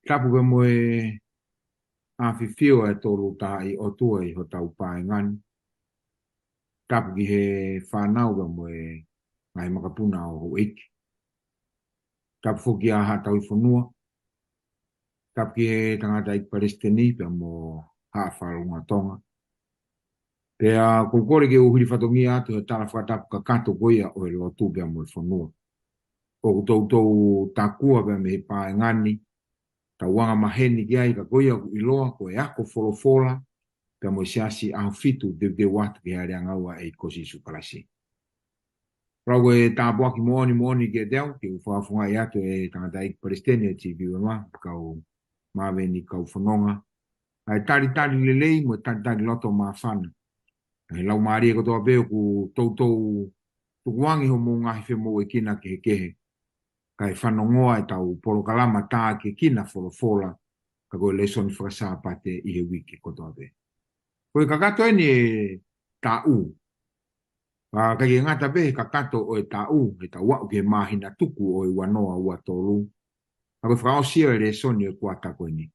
Tapu ke moe a whiwhio e tōru tā I Otua I ho tau pāengani. Tapu ki he whānau ke moe ngai makapuna o ho iki. Tapu whuki a hatau I whanua. Tapu ki he tangata I Palestini pe mo haa wharunga tonga. Pea kukore ke uhiri whatongi atu he tala whakatapu ka kato goia o he lotu pe mo whanua. O kutoutou tākua pe me he pāengani. Ta wanga maheni ki ai ka goia ku iloa ko e ako folofola ka mo siasi au fitu de watu ki hari angaua e kosi sukalasi. Rau e tāpua ki mooni ki e deo ki uwhaafunga I atu e tangata I Palestini e TV wama kau Maveni Kaufononga. Ai tari lelei mo tari loto mawhana. Ai lau maari e kotoa beo ku toutou tukuangi ho mo ngahi whemo e kina ke he kehe. Kai whanongoa e tau polokalama tā ke kina folofola ka koe Lesoni whakasāpate I he wiki kotoa be. Koe kakato e ni e tā u. Kai e ngata be kakato o e tā u, e tā wau ke mahina tuku o e wanoa ua tolu. A koe whakaosia e Lesoni e Kuata koe ni.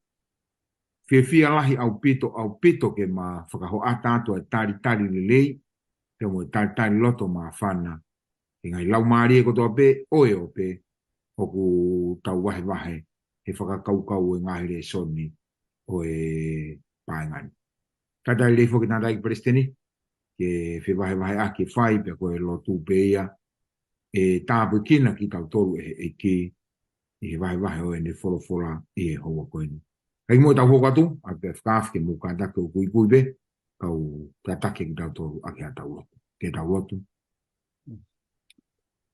Fia lahi au pito ke ma whakaho atato e tari lelei, te mo e tari loto ma whana. E ngai lau maari e kotoa be, oe o pe, hoku tau wahe, he whakakaukau e ngahi Lesoni o e paengani. Kata I leifo ki tanda I Palestini, ke whi wahe aki whai pe koe lotu beia, e tāpu kina ki tau toru e ki, I he wahe o e ne wholofola I e hoa koe ni. Kai mo tau hoko atu, a pe whakaaf ke mo ka take o kui be, kau ka take ki tau toru a ke a tau lotu. Ke tau lotu.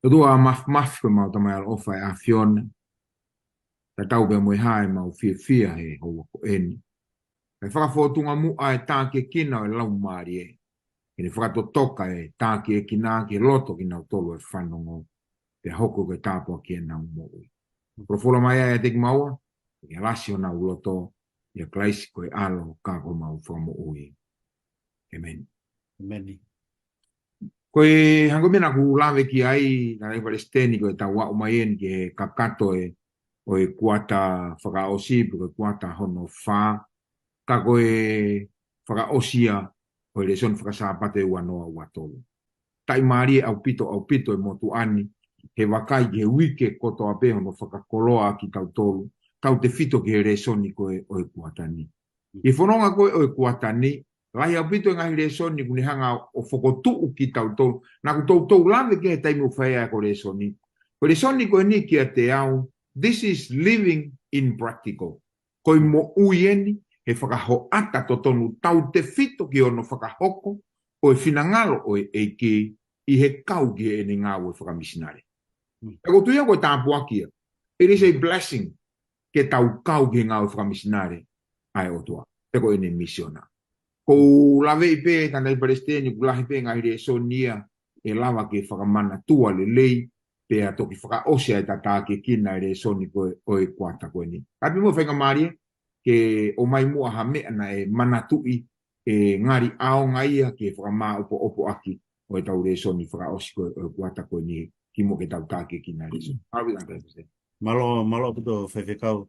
Tua maf ko mau tamai al ofa e a fiona. Ta tau be mo I hae mau fia he hoa ko eni. Kai whakafotunga mu a e tāke kina o e lau maari e. Kene whakatotoka e tāke e kina ke loto ki nau tolu e whanongo. Te hoko ke tāpua ki e nau moui. Profola mai e te ki maua. Ia lasi o nau loto. Ia klaisi ko e alo kako mau whamo ui. Amen. Amen. Koe hango mena ku lawe ki ai na rei Palestini ko e tau wau mai en ki he kakato e o e kuata whakaosi ko e kuata hono wha. Ka koe whakaosia o e Lesoni whakasāpate ua noa ua tolu. Tai maari au pito e motu ani. He wakai ki he wike koto a peho no whakakoloa ki tau tolu. Tau te fito ki he Lesoni koe o e kuata ni. I whanonga koe o e kuata ni. Lai au pito e ngahi Lesoni kune hanga o whakotuu ki tau tolu. Nā ku tau lawe ke he taimu whaea ko Lesoni. Ko Lesoni koe ni ki a te au. This is living in practical. Koe mo uieni. He whakaho ata to tonu tau te fito ki ono whakahoko o e whinangalo o e ki I he kau ki e ni Ngaue Fakamisinale. E ko tuia koe tāpua kia. It is a blessing ke tau kau ki Ngaue Fakamisinale ai Otua. Te ko e ni misiona. Ko lawe I pe tanda I Palestini ku lahi pe ngai Lesonia e lawa ke whakamana tua le lei pe a toki whakaosea e tata ke kina e Lesoni koe o e kuata koe ni. Kapi mo whainga maari ke o mai mua ha mea na e manatui e ngari ao ngaia ke whakama opo aki o e tau Lesoni whakaosi koe o kuata koe ni ki mo ke tau tāke ki nā Lesoni. Awi langa e pese. Malo puto whewhekau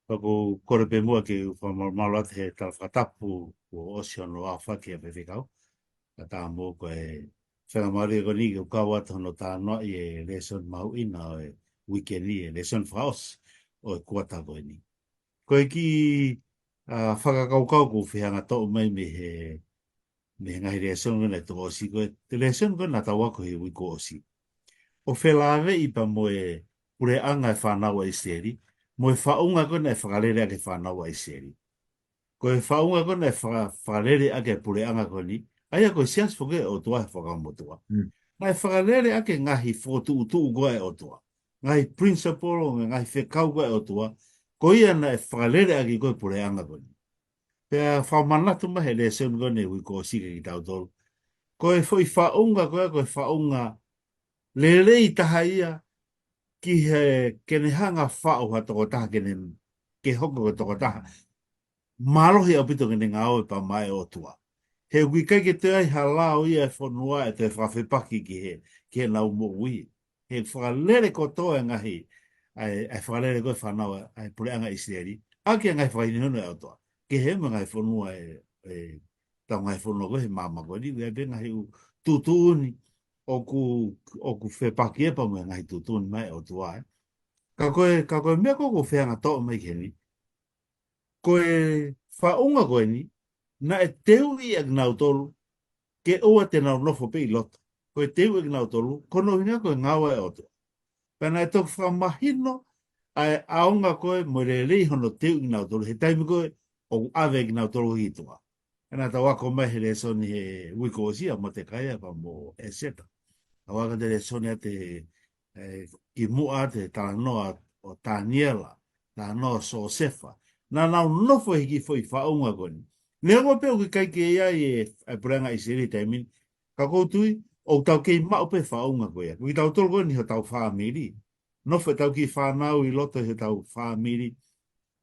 kako kore pe mua ki malo ate he tala whakatapu o osion lo a whaki a whewhekau. Ka tā mō ko e whangamari ko ni ki ukau ata hono tā noa I e Lesoni mau ina o e weekend ni e Lesoni whaos o e kuata koe ni. Koe ki whakakaukau ko whihanga tō mai me he ngahi Lesoni ngana tō osi koe. Te Lesoni ngana tau wako he wiko osi. O whelawe I pa mo e pureanga e whanaua I seri. Mo e whaunga kona e whakarere ake whanaua I seri. Ko e whaunga kona e whakarere ake pureanga koni. Aia koe sias whoke o tua e whakamotua. Nai whakarere ake ngahi whotu utu goa e o tua. Ngahi principle o ngahi whekau goa e o tua. Ko ia na e whakarere ake koe pureanga koni. Pea whaumanatu mahe Lesoni kone wiko sike ki tau tolu. Ko e whaunga koe whaunga lelei taha ia ki he kene hanga whao ha toko taha kene ke hoko ko toko taha. Malohi au pito kene Ngaue pa mai o tua. He wikai ke te ai halao ia e whanua e te whawhepaki ki he nau mo ui. He whakalere kotoa ngahi ai whakalere koe whanau ai pureanga I seri. ake ngai whai ni hono e Otua. Ke he ma ngai whanua tau ngai whanua ko he mama ko ni, e benga he tutuni o ku whepaki e pa mo ngai tutuni mai Otua. Ka koe mea ko whenga toa mai ke ni, koe whaunga koe ni, na e teu i ag nau tolu, ke ua te nau nofo pe i loto. Koe teu ag nau tolu, kono hina koe ngawa e Otua. Pena e toku whamahino, ai aonga koe mo re rei hono teu i nau tolu, he taimi koe o ave i nau tolu hitua. Ena ta wako mai he Lesoni he wiko osia mo te kaia pa mo e seta. A waka te Lesoni a te ki mua te tānoa o Taniela, tānoa Sosefa. Nā nau nofo hiki foi whaunga koni. Nea ngō peo ki kai ke ia e puranga i siri taimin, ka koutui, o tau kei mau pe whaunga koia. Kui tau tolu koni ho tau whaamiri. Nofo tau ki whanau i loto he tau whaamiri.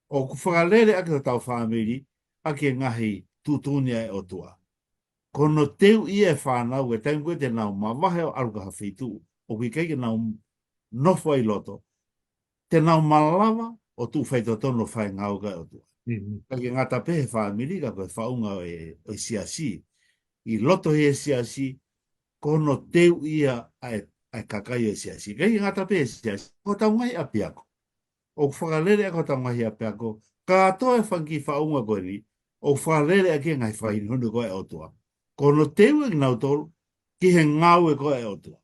O ku whakalere ake ho tau whaamiri, ake ngahi tutunia e Otua. Kono teu ia e whanau e taim koe te nau mawahe o aluka hawhitu. O kui kai ke nau nofo i loto. Te nau malawa o tu whaito tono whai ngau kai Otua. Kake ngata pe he whaamiri ka koe whaunga o siasi. I loto he siasi, kono teu ia ai kakai o siasi. Kake ngata pe he siasi, ko tau ngai apiako. O whakalere ako tau ngai apiako, ka atoe whanki whaunga koe ni, o whakalere ake ngai whaini hunu koe Otua. Kono teu e nau tolu, ki he ngau e koe Otua.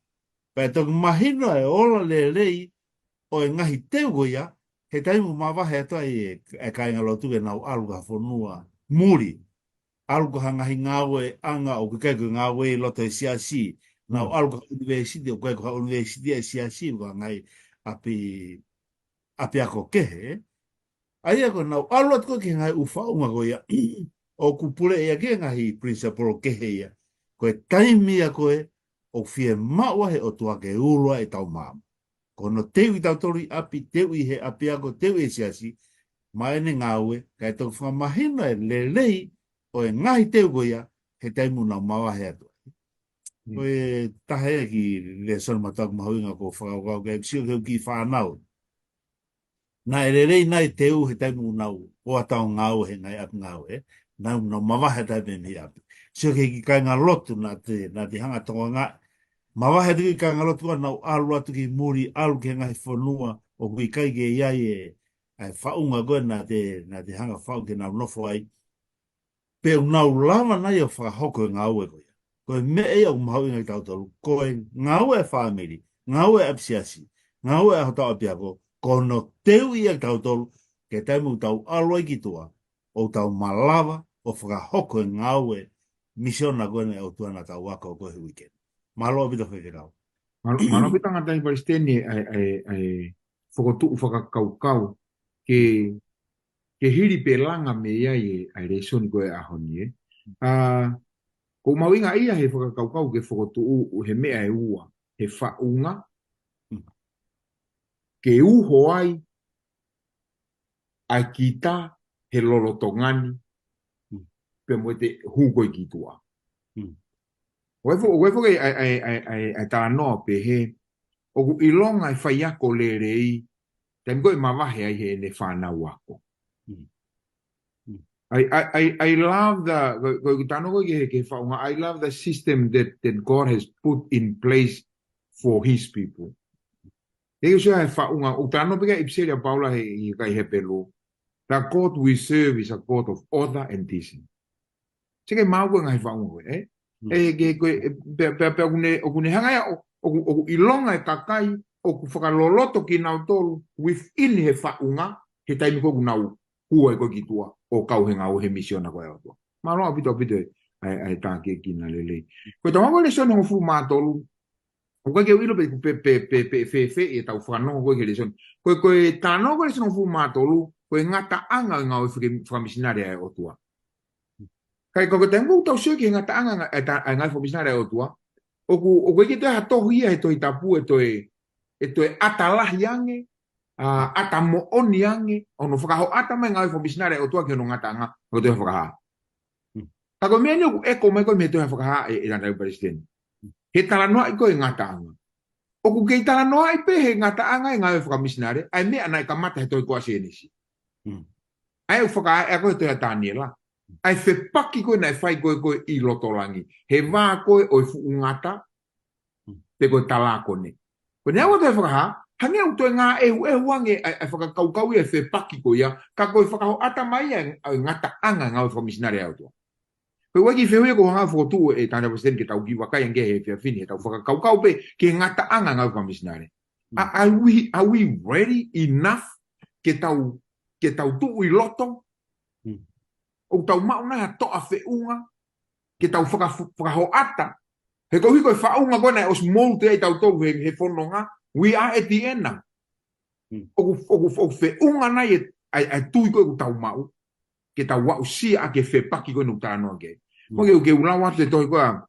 Pai toku mahino e ola le rei, o e ngahi teu goia, he taimu mawahe atoa e kainga lotu e nau aluka whanua muri. Aluka hangahi ngawe anga o kikaiku ngawe loto e siasi. Nau aluka university o kikaiku ha university e siasi o ngai api ako kehe. Ai ako nau alu atu ki ngai uwhaunga goia. O kupule e ake ngahi principal kehe ia. Koe taimi a koe o fie maua he o tuake urua e tau mama. Kono teu i tau tori api, teu i he api ako, teu e siasi, maene ngaue, kai tau whamahina e lelei o e ngahi teu goia, he taimu nau mawa he atua. Koe tahea ki Lesoni mataku mahuinga ko whakakau kai sio keu ki whanau. Na e lelei nai teu he taimu nau Kuata ngau he ngai api ngau e, nau mawa he taimu mi api. Sio kei ki kai ngā lotu na te hanga tonga ngā, mawahe tuki ka ngalotua nau alu atu ki muri alu ke ngai whanua o kui kai ke iai e whaunga koe na te hanga whau ke nau nofo ai. Peo nau lama nai o whakahoko e ngau e koe. Koe me e au mahau ingai tautaru. Koe ngau e whamiri, ngau e apsiasi, ngau e ahotau apiako, kono teu i e tautaru ke taimu tau alu ai ki tua o tau malawa o whakahoko e ngau e misiona koe ne o tuana tau waka o koe weekend. Malo bito whekirau. Malo bito ngatai Palestini ai whakotu whakakaukau ke hiri pelanga me ai ai Lesoni koe ahoni e. Ko mawinga ia he whakakaukau ke whakotu he mea e ua. He whaunga. Ke uho ai ai kita he lolotongani pe mo te hukoi ki tua. Wefo ke ai tānoa pe he, o ku ilonga i whai ako le rei, te mkoi mawahe ai he ne whanau ako. I love I love the system that God has put in place for his people. Ego siya he whaunga, o tānoa pika ipseria Paula he kai he pelu, the God we serve is a God of order and decency. Sige mau ko ngai whaunga eh? O kune hanga ya o ilonga e kakai o ku whakaloloto ki nau tolu within he whaunga he taimi ko nau hua e ko ki tua o kauhenga o he misiona ko e otua. Maloa pito ai tāke ki na lelei. Koe tawango Lesoni o fu mātolu o koe ke wilo pe e tau whanongo koe ke Lesoni. Koe tānongo Lesoni o fu mātolu koe Ngata'anga Ngaue Fakamisinale e otua. Kai ko te ngu tau sio ki Ngata'anga ai Ngaue Fakamisinale o tua. O koe ki te hatohu ia he toi tapu e toi atalahi ange, atamo oni ange, ono whakaho atama Ngaue Fakamisinale o tua ki ono Ngata'anga o toi whakaha. Ka koe mea niu eko mai koe me toi whakaha e rana Palestini. He talanoa i koe Ngata'anga. O ku kei talanoa i pe he Ngata'anga e Ngaue Fakamisinale, ai mea nai kamata he toi koa sienisi. Ai whaka e koe te atani la. Ai whepaki koe nei whai koe I lotolangi. He wā koe o fu ngata te koe tala kone. Ko nea te whakaha, hangi au toi ngā ehu ange ai whakakaukau e whepaki koe ia, ka koe whakaho ata mai ai Ngata'anga Ngaue Fakamisinale au toa. Koe waki whewea ko hanga whotu e tāna president ke tau ki wakai ange he whiawhini, he tau whakakaukau pe ke Ngata'anga Ngaue Fakamisinale. Are we ready enough ke tau tuu I loto? O tau mauna ha toa whiunga ke tau whakaho ata. He kohi koe whaunga koe nei os molte ai tau tau he whanonga. We are at the end now. O whiunga nei ai tui koe tau mau. Ke tau wau sia a ke whepaki koe nuk tānoa ke. Mo ke ulawa te toi koe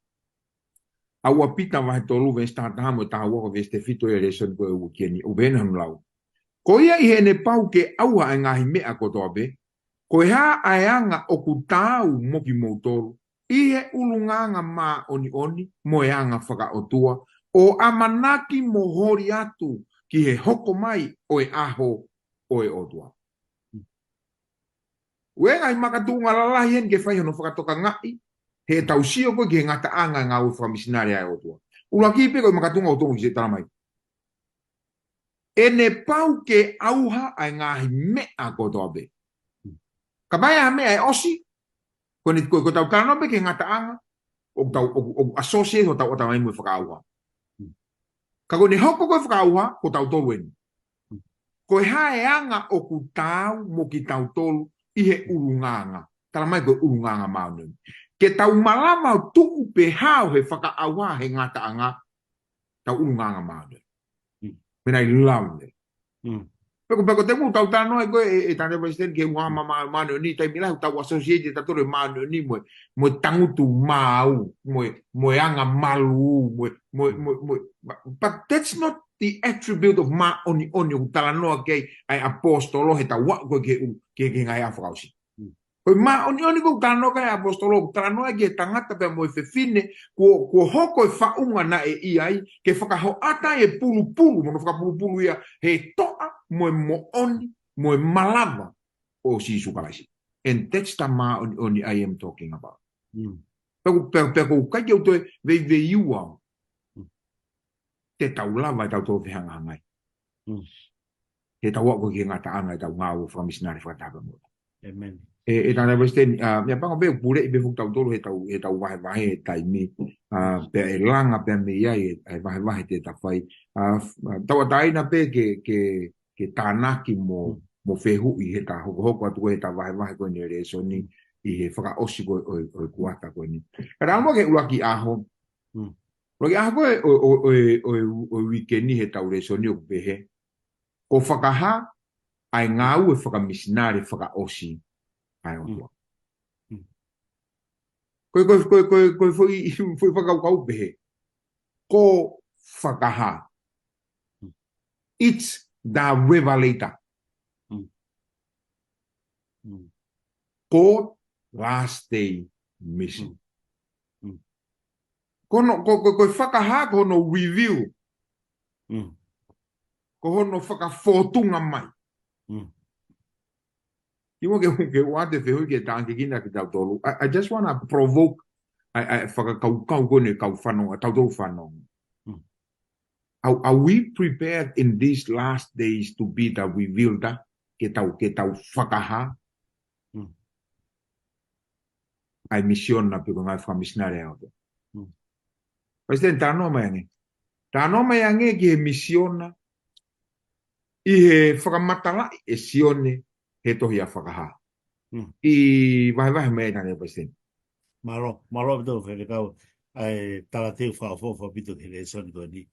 aua pita wahe tolu ve stata mo ta wako ve ste fito e Lesoni koe u kieni u benam lau. Ko ia I he ne pau ke aua ai ngahi mea ko toa be. Ko ha aianga o ku tau moki motoru. Ihe ulunganga ma oni mo anga whaka Otua. O amanaki mo hori atu ki he hoko mai o aho o Otua. Wenga I makatunga lalahi hen ke whai hono whakatoka ngai. He tau sio koe ki he Ngata'anga Ngaue Fakamisinale ai Otua. Ula ki pe koe makatunga o tongu ki se taramai. E ne pau ke auha ai ngahi mea ko toa be. Ka mai a mea e osi. Ko tau tāno pe ke Ngata'anga. O associate o tau mai mo whakaauha. Ka ko ne hoko koe whakaauha ko tau tolu eni. Ko hae anga o ku tau mo ki tau tolu I he urunganga. Tala mai koe urunganga maunumi. Ke tau malama o tuku pe hao he whakaauha he Ngata'anga. Tau urunganga maunumi. Mena I laune. Peko te mu tau tāno e koe e tāne president ke unga mano ni tai milahu tau associate ta tore mano ni mo tangutu mau mo anga malu but that's not the attribute of ma oni utala no ke ai apostolo he tau wa koe ke ngai afrausi. Koe ma oni ko tāno kai apostolo tāno e ke tangata pe mo fefine ko hoko e whaunga na e iai ke whakaho ata e pulu mo whakapulu ia he toa mo oni mo malava o si sukalaisi. And that's the ma oni I am talking about. Peko kai ke utoe ve iua te tau lava tau tō whihanga hangai. He tau wako ki Ngata'anga tau Ngaue Fakamisinale whakatapa mo. Amen. E tāna president, mea panga peo pure I befu tau tolu he tau wahe e tai mi. Pea e langa pea me iai e wahe te tawhai. Tau ataina pe ke tānaki mo whehu I he tā hoko atu he tā wahe koe ni Lesoni I he whakaosi koe o Kuata koe ni. Kada amo ke ulaki aho. Ulaki aho koe o wikeni he tau Lesoni o kupehe. O whakaha ai Ngaue Fakamisinale whakaosi. Ai Otua. Koe foi whakaukau pehe. Ko whakaha. It's the revelator. Ko last day mission. Koe whakaha ko no review. Ko hono whakafotunga mai. I just want to provoke Are we prepared in these last days to be the revealed? Ke tau whakaha? Ai mission na piko Ngaue Fakamisinale au. President, tāno mai ange ki he mission na I he whakamatala e sione he tohi a whakaha. I wahe mea tāne president. Malo bito whekau ai tala teo whakawhawha bito he Lesoni koe ni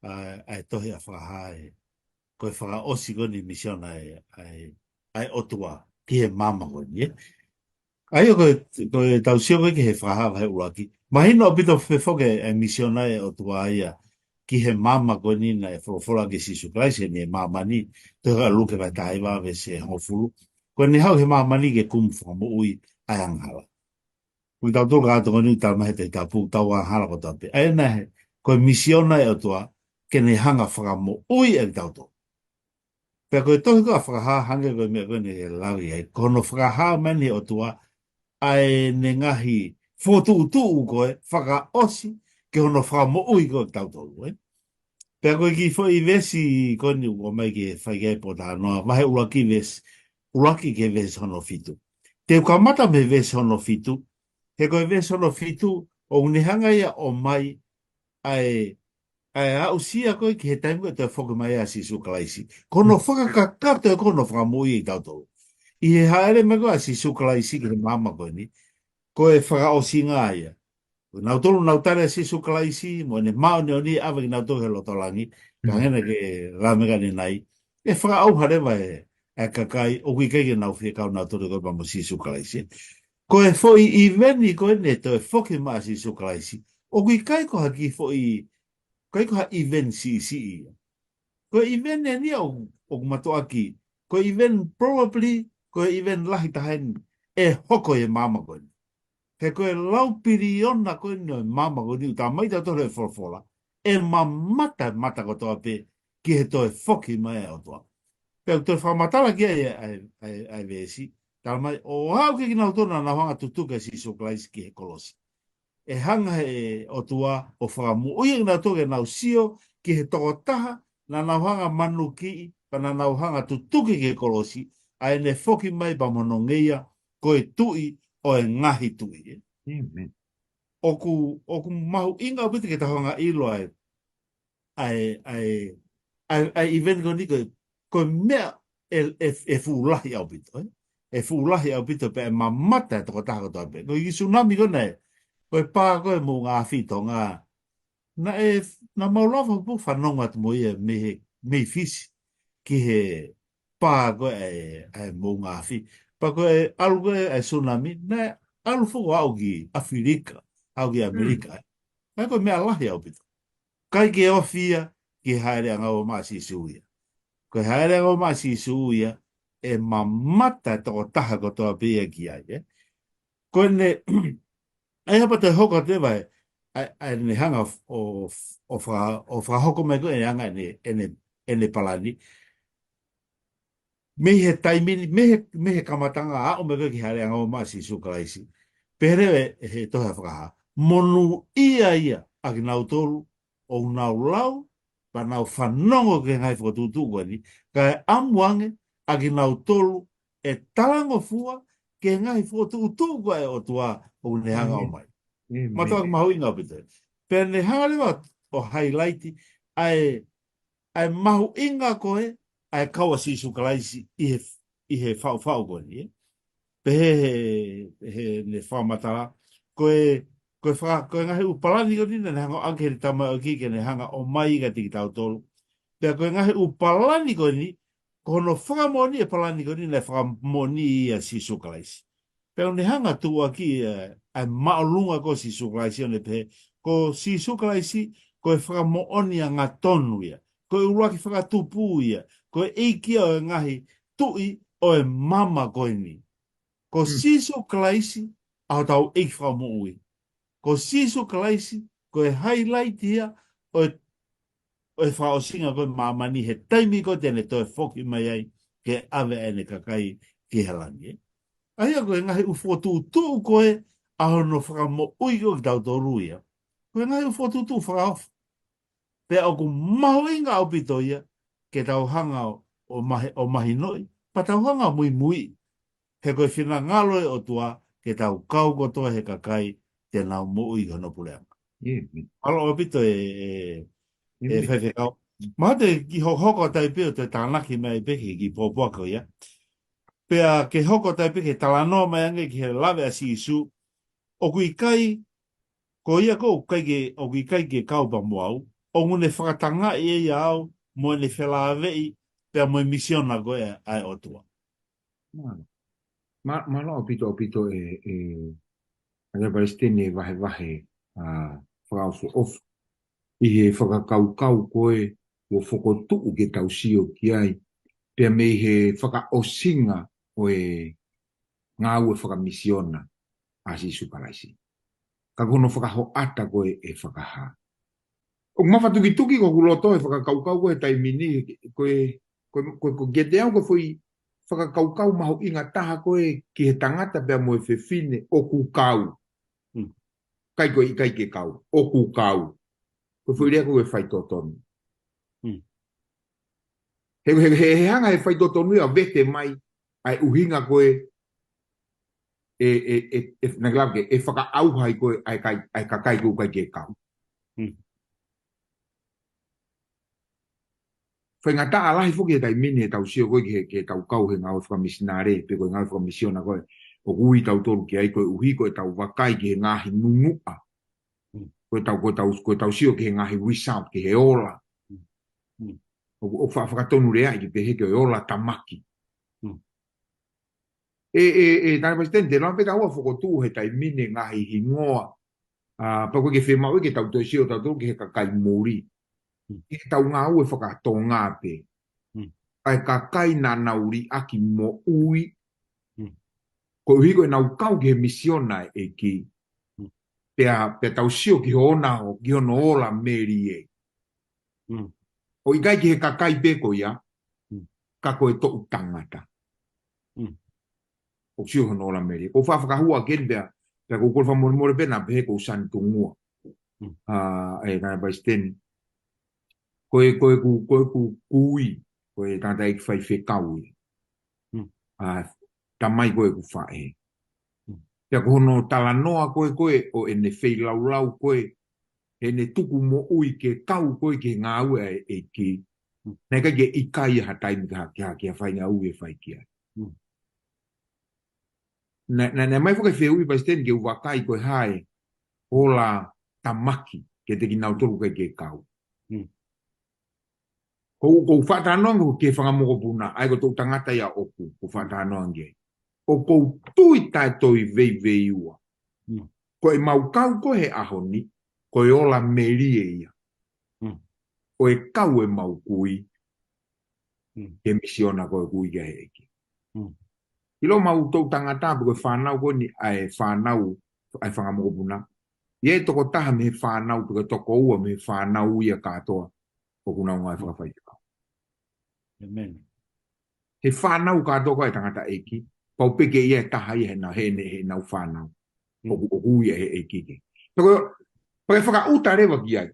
ai tohi a whakaha e koe whakaosi koe ni mission ai Otua ki he mama koe ni. Ai koe tau sio koe ki he whakaha wahe uraki. Mahina o bito whewhoke ai mission ai Otua ia ki he mama koe ni na e whorofora ki Sisu Christ ni e mama ni te haka luke vai taiwa ve se hongofuru. Koe ni hau he mama ni ke kumu whamo ui ai anghala. Kui tau tōka ato ngoni tau mahe te tapu tau anghala ko tape. Ai nahe, koe misiona e Otua ke ne hanga whakamo ui e tau tō. Pea koe tohi koa whakaha hange koe mea koe ne lawi ai. Kono whakaha mani o tua ai ne ngahi fotu utu koe whaka osi ke hono whamo ui koe tautolu. Pea koe ki fo i vesi koe ni ua mai ke whaigai po tā noa. Wahe uraki vesi. Uraki ke vesi hono fitu. Te ukamata me vesi hono fitu. He koe vesi hono fitu o unihanga ia o mai ai a usia koe ki he taimu e te whoka mai a si sukalaisi. Kono whakakakato e kono whakamui i tautou. I he haere me koe a si sukalaisi ki he mama koe ni. Koe whaka o si ngā ia. Nau tolu nau tare si sukalaisi, mo ne mao ne oni awa ki nau tohe lotolangi, ka ngena ke ramega ni nai. E whaka au harewa e kakai, o kui kei nau whikau nau tolu koe pa mo si sukalaisi. Koe foi i veni koe ne te whoki maa si sukalaisi. O kui kai ko haki foi kai ko ha event si ia. Ko event e ni o kumatoa ki. Ko event probably, ko event lahi tahen e hoko e mama koe. He koe lau piriona koe ni o mama koe ni, ta maita tore e forfola. E mata ko toa pe ki he toe whoki mai o toa. Pe o te whamatala ki ai vesi. Tala mai, o hau ki nau tona na hanga tutuka si soklaisi ki he kolosi. E hanga he o tua o whakamu. Ui na toke nau sio ki he toko taha na nau hanga manu ki pa na nau hanga tutuki ke kolosi a ne whoki mai pa mono ngeia koe tui o e ngahi tui. Oku mahu inga piti ke tahonga ilo ai event ko ni koe mea e fuulahi au pito. E fuulahi au pito pe e mamata e toko taha kotoa pe. Ko i tsunami ko nei koe pā koe mō ngā whito ngā. Na maulawa pu whanonga tu mo ia me fisi ki he pā koe e mō ngā whi. Pa koe alu koe e tsunami, na alu fuko au ki Afrika, au ki Amerika. Kai koe mea lahi au pito. Kai ke ofia ki haere anga o maa si suia. Koe haere anga o maa si suia e mamata toko taha kotoa pia ki ai. Koe ne... Ai hapa te hoka te vai, ai ne hanga o whahoko mai koe e hanga ene palani. Me he taimini, me he kamatanga a o me koe ki hare anga o masi sukalaisi. Perewe he toha whakaha. Monu ia a ki nau toru o nau lau, pa nau whanongo ke ngai whakatutu koe ni, ka e amuange a ki nau toru e talango fua ke ngai whakatutu koe o tua o ne hanga o mai. Matoa mahu inga pite. Pea ne hanga lewa o highlighti, ai mahu inga koe, ai kaua si sukalaisi i he whau koe ni. Pe he ne whau matara, koe ngahi upalani ko nina, ne hanga o angkeri tama o kike, ne hanga o mai ka tiki tau tolu. Pea koe ngahi upalani ko ni, kono whakamoni e palani ko nina, whakamoni i a si sukalaisi. Pero ne hanga tu aki ai maolunga ko si sukalaisi one pe ko si sukalaisi ko e whakamooni a ngā tonu ia, ko e uruaki whakatupu ia, ko e eikia o e ngahi tui o e mama koe ni. Ko si sukalaisi au tau eiki whakamoui. Ko si sukalaisi ko e highlight ia o e whakaosinga koe mamani he taimi ko tene to e whoki mai ai ke ave ene kakai ki helani. Aia koe ngahi ufotu tu koe a hono whakamo uiko ki tau toru ia. Koe ngahi ufotu tu whakaofu. Pea oku maho inga au pito ia ke tau hanga o mahi noi, pa tau hanga mui mui. He koe whina ngalo e o tua ke tau kau kotoa he kakai te nau mo ui hono puleanga. Alo o pito e whaiwhekau. Maha te ki hoko tai pio te tānaki mai peki ki pōpuako ia. Pea ke hoko tai peke talanoa mai ange ki he lawe a si isu, o kui kai, ko ia ko o kui kai ke kaupa mo au, o ngune whakatanga i e au, mo ne whela avei, pea mo misiona ko e ai Otua. Ma lo opito anga palestine vahe whakausu ofu. I he whakakau koe o whakotu ke tau sio ki ai. Pea me he whakaosinga o e Ngaue Fakamisinale a si sukalaisi. Ka kono whakaho ata koe e whakaha. O mawhatuki ko kuloto e whakakaukau koe taimini koe ko ke te au ko foi whakakaukau maho inga taha koe ki he tangata pia mo e whewhine o kukau. Kai koe i kai ke kau, o kukau. Ko foi rea koe whai totonu. He hanga he whai totonu a vete mai ai uhinga koe naglauke, e whaka auhai koe ai kakai koe kai ke kau. Whai ngata alahi fuki e tai mini e tau sio koe ke tau kau he Ngaue Fakamisinale, pe koe Ngaue Fakamisinale koe, o kui tau tolu ki ai koe uhi koe tau wakai ki he ngahi nunua. Koe tau sio ki he ngahi wisau, ki he ola. O whakatonu rea i pe he ke ola tamaki. Tana presidente, no peta ua whakotu he tai mini ngahi hingoa. Pa koe ke whemau ke tau tau sio tau tolu ki he kakai mori. I tau ngā ue whakato ngā pe. Ai kakai nā nauri aki mo ui. Ko uhi koe nau kau ki he misiona e ki. Pea tau sio ki hona o ki hono ola meri e. O i kai ki he kakai peko ia. Ka koe to'u tangata. O sio hono ola meri e. Ko whawhakahua ken pea. Pea ko kore whamoremore pena pe he ko usan tungua. Nā bai steni. Koe ku kui, koe tata iki whai whekau i. Tamai koe ku whae. Pea ko hono talanoa koe o ene whei lau koe, ene tuku mo ui ke kau koe ke ngā ue e ki. Nei kai ke ikai ha taimi ka kia whai ngā ue whai kia. Nei mai whakai wheu i paisten ke uwakai koe hae, hola tamaki, ke te ki nau toru kai ke kau. Ko whatanoanga ko ke whangamoko puna, ai ko tō tangata ia oku, ko whatanoanga. O ko tui tai toi vei ua. Ko e maukau ko he ahoni, ko e ola merie ia. Ko e kau e maukui, ke misiona ko e kui ke he eki. Ilo mau tō tangata, ko e whanau ko ni ai whanau, ai whangamoko puna. Ie toko taha me he whanau, ko e toko ua me he whanau ia katoa, ko kuna ngai whakawhai. Amen. He whanau katoa ko e tangata eki, pau peke ia taha ia he nau whanau. O hui e eki ke. Toko, pa e whakauta rewa ki ai.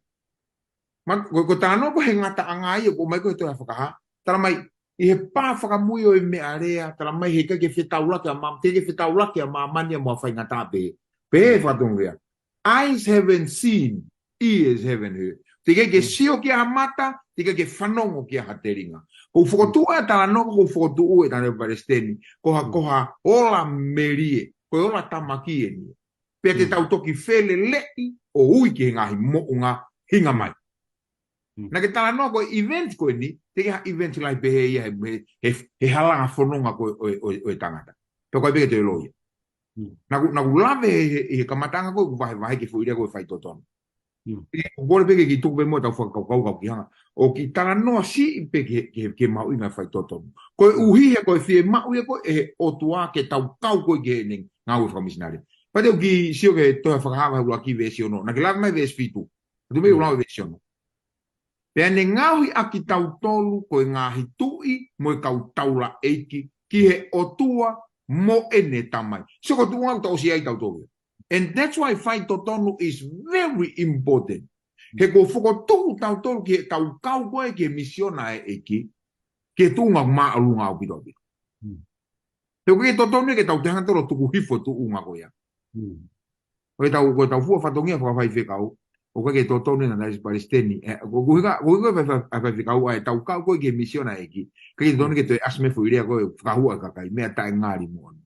Ko tāno ko he Ngata'anga ia, ko mai ko he toa whakaha. Tara mai, i he pā whakamui o e mea rea, tara mai he kai ke whetaulaki a mam, te ke whetaulaki a mamania mua whai ngata pe. Pe he whatongu rea. Eyes haven't seen, ears haven't heard. Te kai ke sio ki a mata, te kai ke whanongo ki a hateringa. Ko whakotua e tāno ko whakotua e tāne paresteni, koha ola merie, ko ola tamaki e ni. Pea te tau toki whele lei o ui ki he ngahi mo'unga hinga mai. Na ke tala noa ko event ko ni, te ha event lai behe ia he halanga whanonga ko o e tangata. Pea koe peke te loia. Na ku lave he kamatanga ko vahe ke fuirea ko e whai totonu. Ko kore peke ki tuku pe mo tau whakakau ki hanga. O ki tala noa si peke ke mau inga whai totonu. Ko e uhihe ko e fie mau ia ko e Otua ke tau kau ko ke ning Ngaue Fakamisinale. Pate ki sio ke toa whakahawa hula ki vesi ono. Na ke lawa mai vesi fitu. Tu me ulau vesi ono. Pea ne ngauhi aki tau tolu ko e ngahi tui mo e kau taula eiki ki he Otua mo ene tamai. So ko tu ngau tau si ai tau tolu. And that's why fight totonu is very important. He ko foko tau tolu ki he tau kau koe ki he misiona e eiki ke tu ngau maa alu ngau pirobi. He ko ke totonu ke tau te hangantoro tuku hifo tu unga koea. Koe tau fua whatongia whakawhai whekau. O ke totonu na nais palestini. Ko whai whekau ai tau kau koe ke misiona eki. Ke totonu ke te asme fuirea koe whakahua kakai. Mea tae ngāri moana.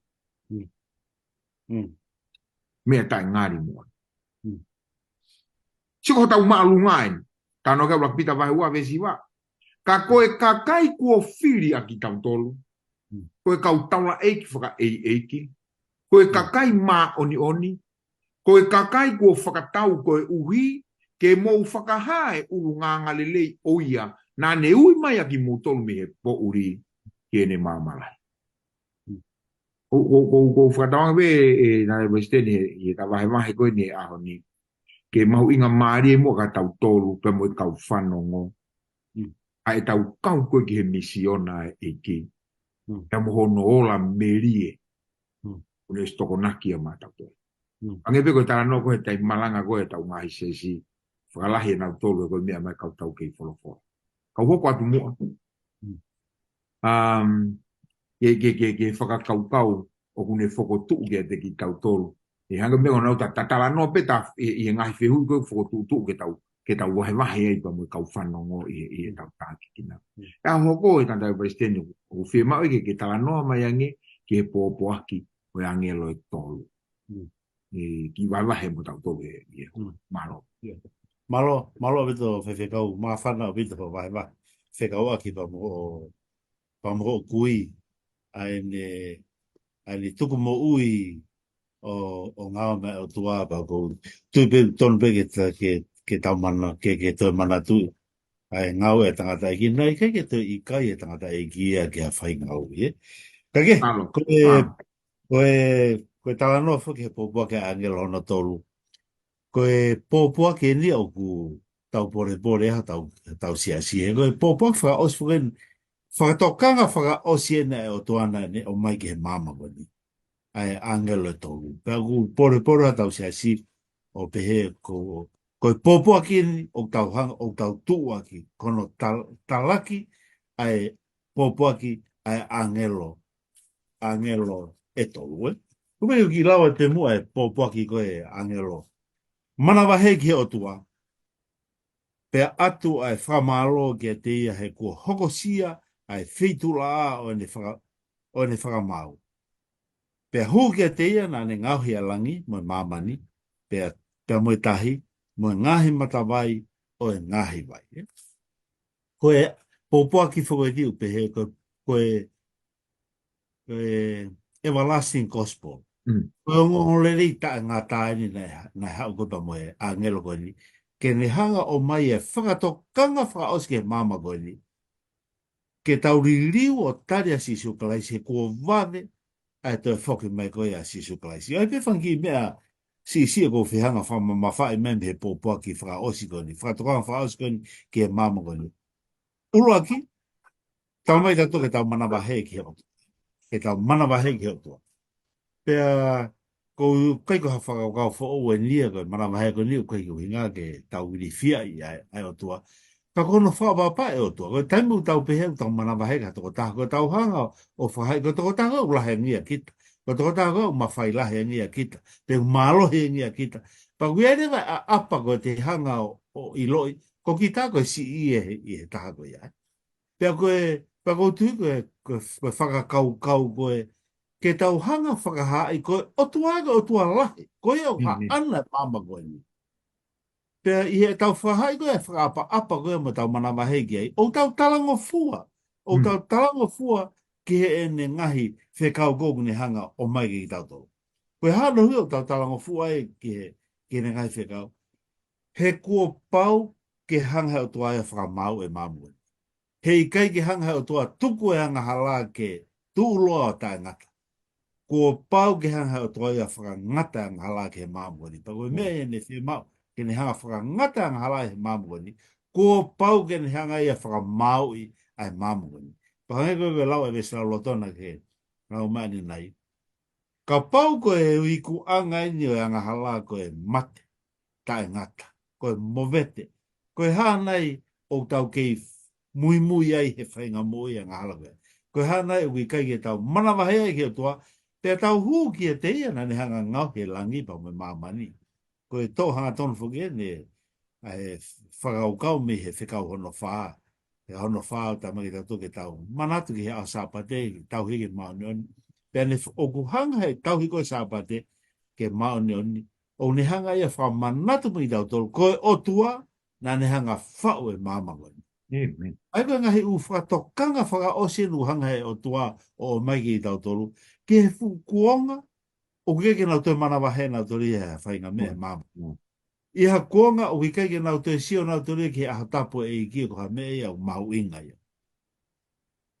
Mea tae ngāri moana. Siko tau maalu ngain. Tano ke ulak pita vahe ua vesi wa. Ka koe kakai kuo whiri aki tau tolu. Koe kau taula eiki whaka eiki. Koe kakai mā oni. Koe kakai kua whakatau koe uhi, ke mou whakahae uru ngā ngalelei oia, nā ne ui mai aki mō tolu me he po uri ki ene māmalai. Ko whakatawanga we nā e westeni he ka wahe koe ni e aho ni, ke mahu inga maari e mua ka tau tolu pe mo e kau whanongo. a e tau kau koe ki he misiona e ki. mm, Ia mohono ola merie, mm, une stoko naki a mātau toi. mm, Ange pe koe tala no koe tai malanga koe tau ngahi sesi, whakalahi e nau tolu e koe mea mai kau tau kei wholofora. Kau hoko atu mua. mm, Ke whakakaukau o kune whoko tuu ke te ki tau tolu. E hanga mea nau ta tala no pe ta i ngahi whehui koe whoko tuu tuu ke tau wahe wahe e pa mo Kaufononga i e tau tāki kina. E a hoko e tanda e paisteni o whia mau ke tala noa mai ange ke he pōpō aki o e angelo e tolu. mm, Ki wahe mo tau tolu e mm. maro. Yeah. Malo vito whewhekau, mā whana vito pa vai vai. Whekau aki pa mo o kui, ai ne tuku mo ui o ngāo me o tua pa kou. Tui pe tonu pe ke tau mana, ke tau mana tu. Ai ngau e tangata e ki, nei ke tau i kai e tangata e ki a ke a whai ngau, ye. Kake, Talo. koe tala noa whuki he pōpua ke angelo hono tolu. Koe pōpua ke ni au ku tau pore ha tau sia. Koe pōpua whaka os whuken whakatokanga whaka osi e nei o tuana ne o mai ke he mama wani. Ai angelo e tolu. Pea ku pore ha tau sia o pehe koe pōpua ke ni o tau hanga o tau tua ki. Kono talaki ai pōpua ki ai angelo e tolu. Kume ki lawa te mua e pōpua ki koe angelo. Mana wahe ki he Otua. Pea atu ai whamalo ki a te ia he kua hokosia ai whitula a o ne whakamau. Pea hu ki a te ia nā ne ngauhi a langi mo mamani. Pea moe tahi mo ngahi matawai o e ngahi vai. Koe pōpua ki whakoeti upe he koe everlasting gospel. Koe ngongoreri ta ngā tāini nei hau koe pa moe a ngelo koe ni. Ke ne hanga o mai e whakatokanga whakaos ke mama koe ni. Ke tau ririu o tari a sisu kalaisi he kua vane ai toi whoki mai koe a sisu kalaisi. Ai pe whangi mea si e ko whihanga whamawhai membe he pōpua ki whakaosi koe ni. Whakatokanga whakaosi koe ni ke mama koe ni. Urua ki, tau mai tato ke tau manawa hei ki he otua. Ke tau manawa hei ki he otua. Pea ko kai ko whakakau who e nia koe manawa hei koe ni kai ko hinga ke tau wiri fia i ai otua. Ka kono whakapapa e otua. Koe taimu tau pehe tau manawa hei ka toko taha. Koe tau hanga o whahai. Koe toko taha o lahe ngia kita. Koe toko taha o mawhai lahe ngia kita. Pe malo he ngia kita. Pa kuere vai a apa koe te hanga o iloi. Ko kita koe si i he taha koe ia. Pea koe, pa koe tui koe whakakau koe. Ke tau hanga whakahai koe otua lahe. Koe o ka ana mama koe ni. Pea i he tau whahai koe whakapa koe mo tau manawa hegi ai. O tau talango fua. O tau talango fua ki he ene ngahi whekau koku ni hanga o mai ki tau tau. Koe hana hui o tau talango fua e ki he ngahi whekau. He kua pau ke hanga o tua e whakamau e mamu. He i kai ki hanga o tua tuku e hanga hala ke tuuloa o tai ngata. Kua pau ke hanga o tua e whakangata hanga hala ke he mamu. Pa koe mea e ne whemau. Ke ne hanga whakangata ang halai he mamugani, ko pau ke ne hanga ia whakamau i ai mamugani. Pahangai koe lau e vesau lotona ke rau mani nai. Ka pau ko e uiku anga ini o anga hala ko e mate, tae ngata, ko e movete, ko e hanai o tau kei mui ai he whainga mui anga hala koe. Ko e hanai ui kai ke tau manawahea i ke otua, te tau huu ki e te ia na ne hanga ngau he langi pa me mamani. Ko e tō hanga tonu whuke ne whakaukau me he whikau hono whaa. He hono whaa o tamaki tatu ke tau. Manatu ki he au sāpate, tau hiki maoni oni. Pea ne oku hanga he tau hiko e sāpate ke maoni oni. O ne hanga ia wha manatu mi tau tolu. Ko e Otua na ne hanga whau e mamangoni. Ai koe ngahi u whakatokanga whaka osenu hanga he Otua o mai ki tau tolu. Ke he fukuonga o keke nau toi mana wahe nau tori e whainga mea mama. I ha kuonga o keke nau toi sio nau tori ke aha tapo e i kia ko ha mea ia o mau inga ia.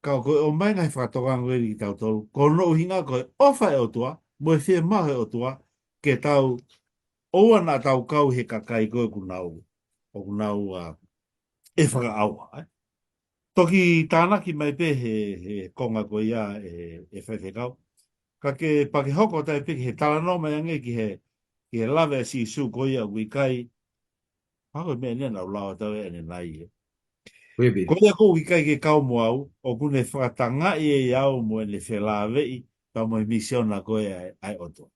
Kau koe o mai ngai whakatokanga weri ki tau toru, ko no hinga koe ofa e Otua, mo e whie maho e Otua, ke tau oua na tau kau he kakai koe ku nau, o ku nau e whaka aua. Toki tānaki mai pe he konga ko ia e whaiwhekau. Ka ke pake hoko tai piki he talano mai ange ki he lawe si su ko ia ui kai. Hako mea nea nau lawa tau e ane nai e. Wewe. Ko ia ko ui kai ke kau mo au, o kune whakatanga i e au mo e le whelawei, pa mo e misiona ko e ai oto.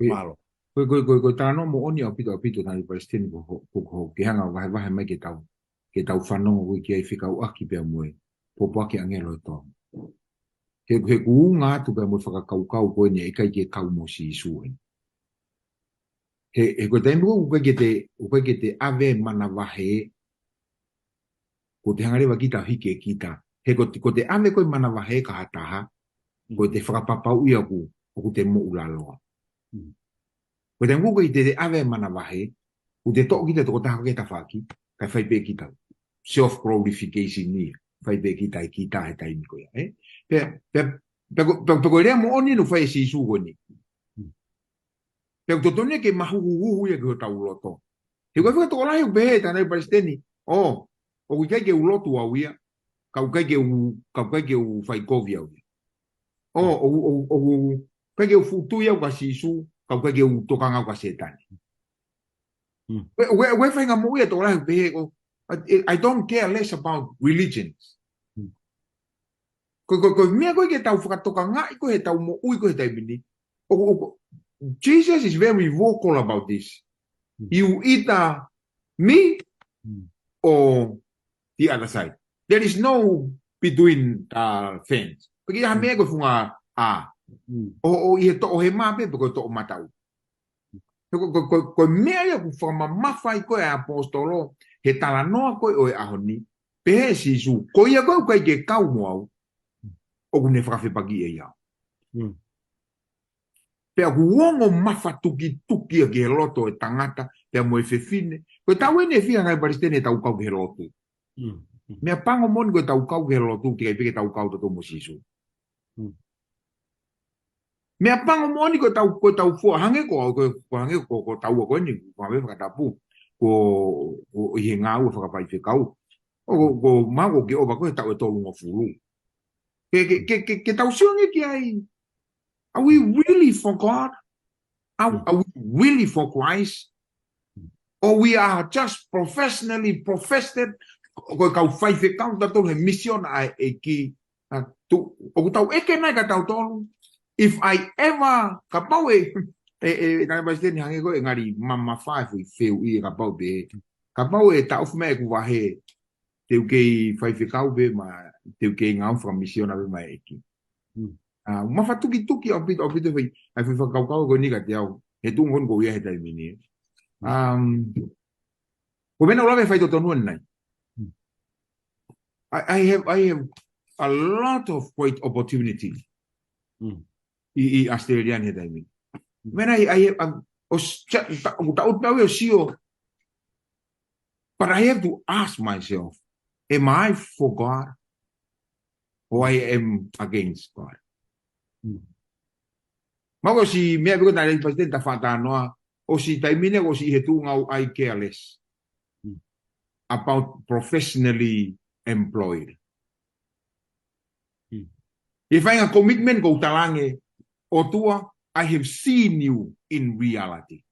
Malo. Koe tāno mo oni au pito nai Palestine ko ke hanga wahe mai ke tau whanonga koe ki ai whikau aki pia moe, popo aki angelo e tō. He ku ngā tu pia moe whakakau koe ni e kai ke kau mo si isu e. He koe taimu koe ke te ave mana wahe, ko te hangarewa ki ta hike ki ta. He ko te ave koe mana wahe ka hataha, ko te whakapapau ia ku te mo ulaloa. Ko te nguko i te ave mana wahe, u te toki te toko taha ke ta whaki, kai whai pē ki tau. Self-glorification ni, whai pē ki tai ki tahe taimi koia. Peko rea mo oni no whai si isu koe ni. Peko totone ke mahuhuhu ia ke ho tau loto. He koe whaka toko lahi u pehe tanai Palestini, o kui kai ke u lotu au ia, kau kai ke u whai kovi au ia. O kai ke u futu ia u ka si isu, kau kai ke u tokanga u ka setani. We whainga mo ia tō lahi pehe ko, I don't care less about religions. Ko mea koe ke tau whakatoka ngai ko he tau mo ui ko he taimini. Jesus is very vocal about this. You either me or the other side. There is no between fence. Porque ha mea koe whunga o i he to o he mape ko to o matau. Ko mea ia ku whamamawhai koe a apostolo, he tala noa koe o e ahoni, pehe si su, ko ia koe kai ke kau mo au, o kune whakawhipaki e iau. Pea ku wongo mawha tuki a ke he loto e tangata, pea mo e whewhine, koe tau ene e whia ngai Palestine e tau kau ke he loto. Mea pango moni koe tau kau ke he loto, te kai peke tau kau tato mo si su. Mea pango moni ko tau fua hange ko tau ko ni ko ave katapu ko i Ngaue Fakamisinale ko mago ke o ba ko tau to lungo fulu ke tau sionge ki ai, are we really for God? Are we really for Christ? Or we are just professionally professed ko kau fai fe kau tato he mission ai e ki tu o tau eke nai ka tau tolu. If I ever kapaue na Palestine hange ko ngari mama five we feel I kapau be kapaue ta of me ku wahe te ke fai kau be ma te ke ngau from mission ave mai eki ma fa tuki o bit vai ai fa kau ko ni ka te au he tu ngon ko ia he tai mini ko mena ora fai to tonu nai I have a lot of great opportunities I Australian he taimi. Mena I but I have to ask myself, am I for God or I am against God? Mako si mea biko na rin presidente whata noa o si taimine o si he tu ngau I careless about professionally employed. If I have a commitment go talange Otua, I have seen you in reality.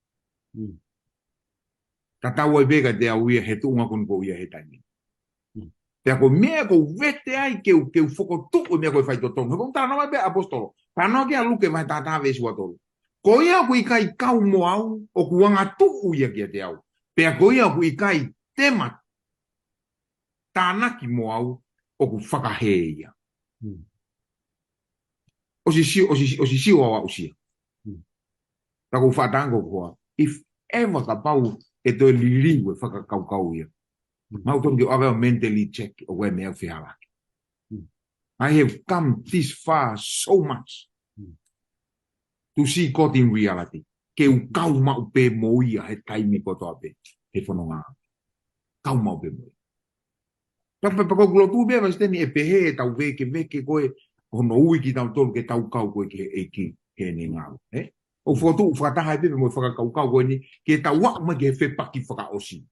Tatawa bega te auia he tunga kun ko ia he taimi. Te ako mea ko vete ai ke foko tuku mea ko fai to tonga. Ko tana mai be apostolo. Tana ke aluke mai tata ve sua tolu. Ko ia ko ikai kau mo au o kuanga tuku ia ke te au. Pe ko ia ko ikai tema tana ki mo au o ku whakaheia. O si si o usia. Ta ko whatango koa. If ever ka pau e to liliwe whakakau ia. Mau tongi ave mentally check o we mea whihala. I have come this far so much to see God in reality. Ke u kau mau pe moia he taimi ko toa pe. He whanonga. Kau mau pe moia. Papa ko tu be mas teni e pehe tau veke koe ono ui ki tau tolu ke tau kau koe ke eki ke ni ngau. O fotu whakataha e pepe mo whakakau koe ni ke tau wak ma ke whepaki whakaosi.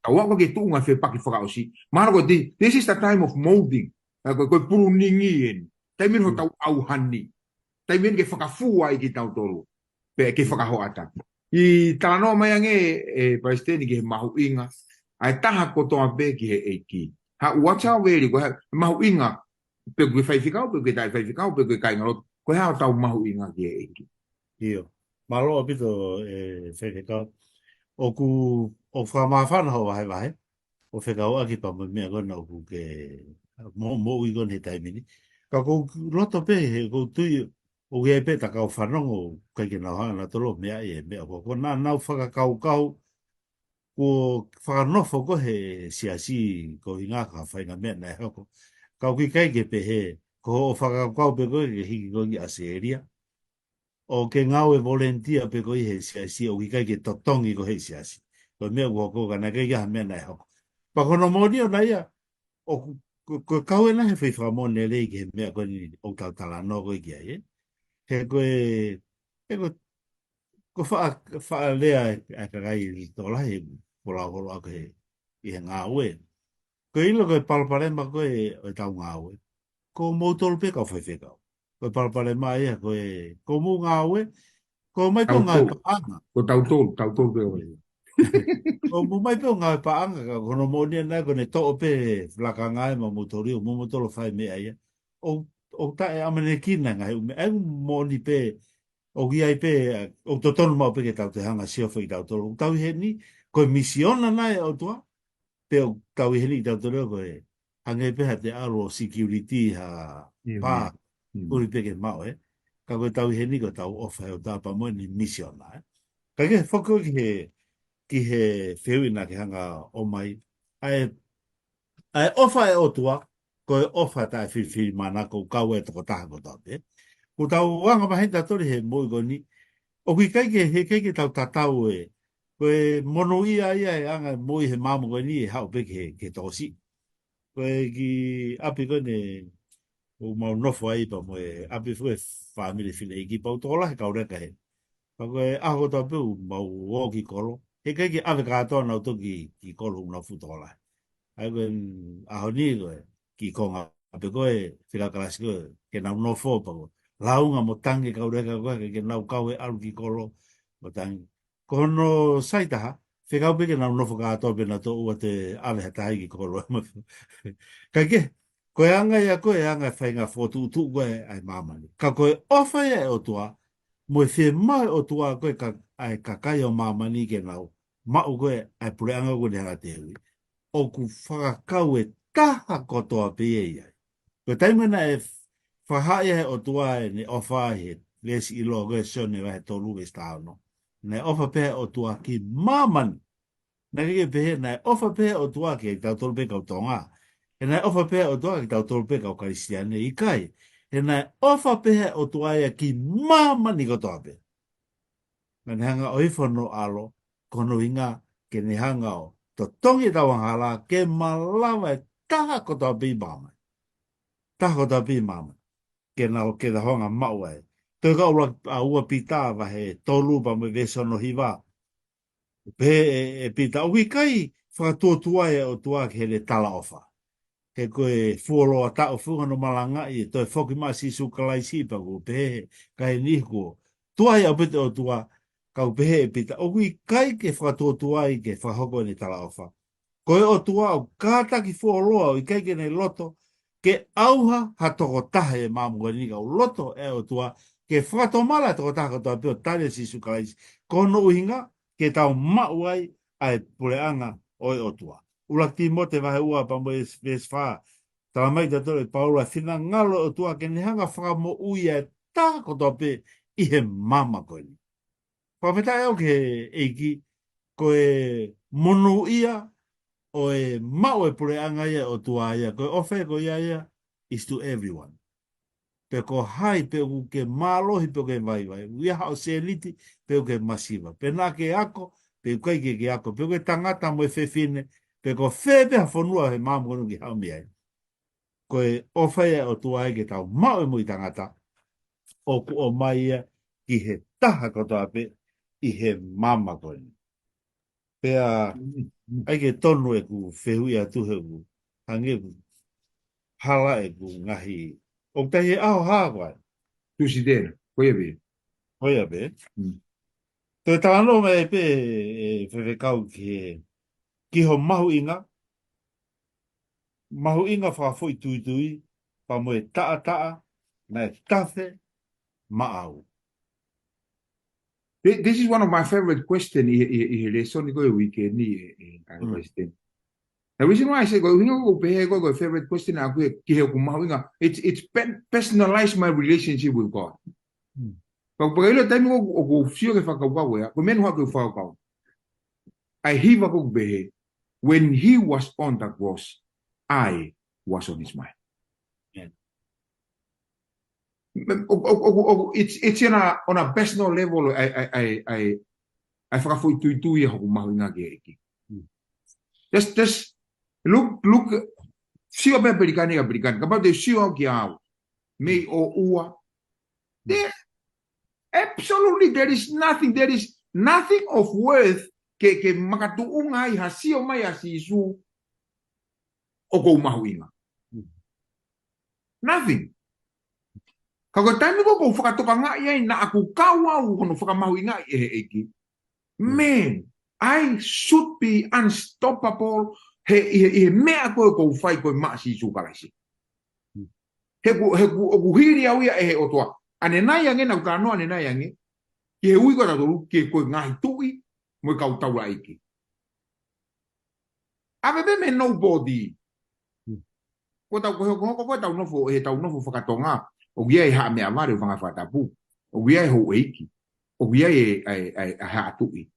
Tawa ko ke tunga fe paki whakaosi. Mahara ko, this is the time of molding. Ko puruningien. Taimin ho tau au hani. Taimin ke whakafua i ki tau tolu. Pe ke whakahoata. I talanoa mai ange e Palestini ke mahu inga. Ai taha kotoa pe ki he eiki. Ha uacha weri ko mahu inga. Pe koe whaifikau, pe koe tai whaifikau, pe koe kai ngalot. Ko hea tau mahu inga ki he eiki. Io. Malo pito whewhekau. O whamawhana ho wahe. O whekau aki pa mea kona o ku ke mo i kona he taimini. Ka kou loto pe he kou tui o kia pe ta kau whanongo kai ke nau hana tolo mea e mea ko nā nau whakakau kau ko whakanofo ko he siasi ko i ngā ka whainga mea nei hako. Kau ki kai ke pe he ko o whakakau pe ko ke hiki ko ki aseria. O ke Ngaue volunteer pe ko i he siasi o ki kai ke totongi ko he siasi. Ko mea ko kana ke kia mea nei hako. Pa kono moni o na ia o ko kau e na he whai whamone rei ke mea ko ni o tau tala no ko i kia e. He ko wha lea a kakai i tola he pola holo ako he i he Ngaue. Ko ilo ko e palparema ko e tau Ngaue. Ko moutolo pe kau whai whekau. Ko e palparema ia ko mu Ngaue. Ko mai pe o Ngaue Paanga. Ko tau tolu pe o e. O mo mai pe o Ngaue Paanga ka kono monia na ko ne to'o pe flaka ngai ma motori o mo motolo whai mea ia. O ta e amane kina ngai ume. Ai moni pe o gia pe o totono mau pe ke tau te hanga sio whai tau tolo. Tau he ni ko misiona nai o tua. Pe o tau he ni tau tolo ko e. Hange pe ha te aro security ha pa uri pe ke mau e. Ka koe tau he ni ko tau ofa e o tapa mo ni misiona e. Ka ke whako ki he whiwina ke hanga o mai. Ai ofa e o tua. Ko e ofa ta whiwhi mana ko kau e toko taha ko tau pe. Ko tau wanga mahi tatori he moi ko ni. O ki kai ke he kai ke tau tatau e. Ko e mono ia e anga moi he mamu ko ni e hau pe ke tosi. Ko e ki api ko ne o mau nofo ai pa mo e api fu e family file e ki pau tola he kaureka he. Pa ko e aho tau pe mau o ki kolo. He kai ke ave katoa nau to ki kolo una fu tola. Ai ko aho ni ko e ki konga. Ape ko e whilakalasi ko e ke nau nofo pa ko. Launga mo tangi kaureka koe ke nau kau e alu ki kolo mo tangi. Kono saitaha, whekau peke nau nofo katoa pe na to ua te ave hatahi ki kolo. Kai ke, koe anga ia koe anga whainga whotu utu koe ai mamani. Ka koe ofa ia e o tua, mo e whi mai o tua koe ai kakai o mamani ke nau. Mau koe ai pure anga koe hanga te hui. O ku whakakau e taha kotoa pe ia. Koe taimena e whahaia he o tua e ne ofa he lesi ilo koe sione wahe tolu e stauno. Ne ofa pe o tua ki mamani. Na ke pehe na ofa pe o tua ke tau tolu pe kau tonga. E na ofa pe o tua ke tau tolu pe kau karistiane i kai. E na ofa pe o tua ia ki mamani ko toa pe. Na ne hanga oifono alo kono inga ke ne hanga o to tongi tawanhala ke malawa e taha ko toa pe i mama. Taha ko toa pe i mama. Ke na o ke da honga maua e. Toi ka ua pita wa he tolu pa me vesono hiwa. Pe pita ui kai whakatuatua e o tua ke le tala ofa. He koe fuoloa tau funga no malanga i toi whoki maa si sukalai sipa ko pehe kai nihko. Tua ia pite o tua kau pehe pita. Ui kai ke whakatuatua i ke whahoko ni tala ofa. Koe o tua o kātaki fuoloa o i kai ke nei loto ke auha ha toko taha e māmunga ni kau loto e o tua ke whakatomala toko taha katoa peo tare si sukalai si. Kono uhinga ke tau mauai ai pureanga oi o tua. Ula ti mo te wahe ua pa mo es wha. Tala mai te tore Paula whina ngalo o tua ke nehanga whaka mo uia e tā kotoa pe i he mama koe ni. Pawheta eo ke eiki koe monu ia o e mau e pureanga ia o tua ia. Koe ofe ko ia is to everyone. Pe ko hai pe u ke malohi pe ke vai vai. Ia hao se liti pe u ke masiva. Pe na ke ako pe kai ke ako. Pe u ke tangata mo e whewhine. Pe ko whebe ha whanua he mamu konu ki hao miai. Koe ofea o tua e ke tau mau e mui tangata. O ku o mai ia ki he taha kotoa pe i he mama konu. Pea, ai ke tonu e ku whehui a tuhe ku, hange ku, hala e ku ngahi. O te he aho hawai, Tu si tēnā, koe e be. hoia be. Te tāno me pe e whewekau ki ho mahu inga whawhoi tui tui, pa mo e taa, na e tawhe, maau. This is one of my favorite questions i Lesoni koe weekend ni President. The reason why I say go favorite question it's personalize my relationship with God. Pag pagilo time ko sio ke whakaukawe ya, ko menu hako whakau. I hiva ko behe, when he was on the cross, I was on his mind. It's on a personal level. I whakafoi tui hako mahuinga ke eki. Just look, sio be Pelikani ka Pelikani. Kapag de sio au ki au, me o ua. There, absolutely, there is nothing of worth ke makatuunga i hasio mai asisu o ko mahuinga. Nothing. Kako time ko whakatoka nga iai na aku kawau kono whakamahuinga i eki. Man, I should be unstoppable. He mea ko fai ko masi su kalaisi. He ku hiri au ia e Otua. Ane nai ange na ukano ane nai ange. He ui ko tatoru ke ko ngai tui mo kau taura iki. Ave be me nobody. Ko tau ko tau nofo he tau nofo whakatonga. O gia e ha mea mare o whanga whatapu. O gia e ho eiki. O gia e ha atui.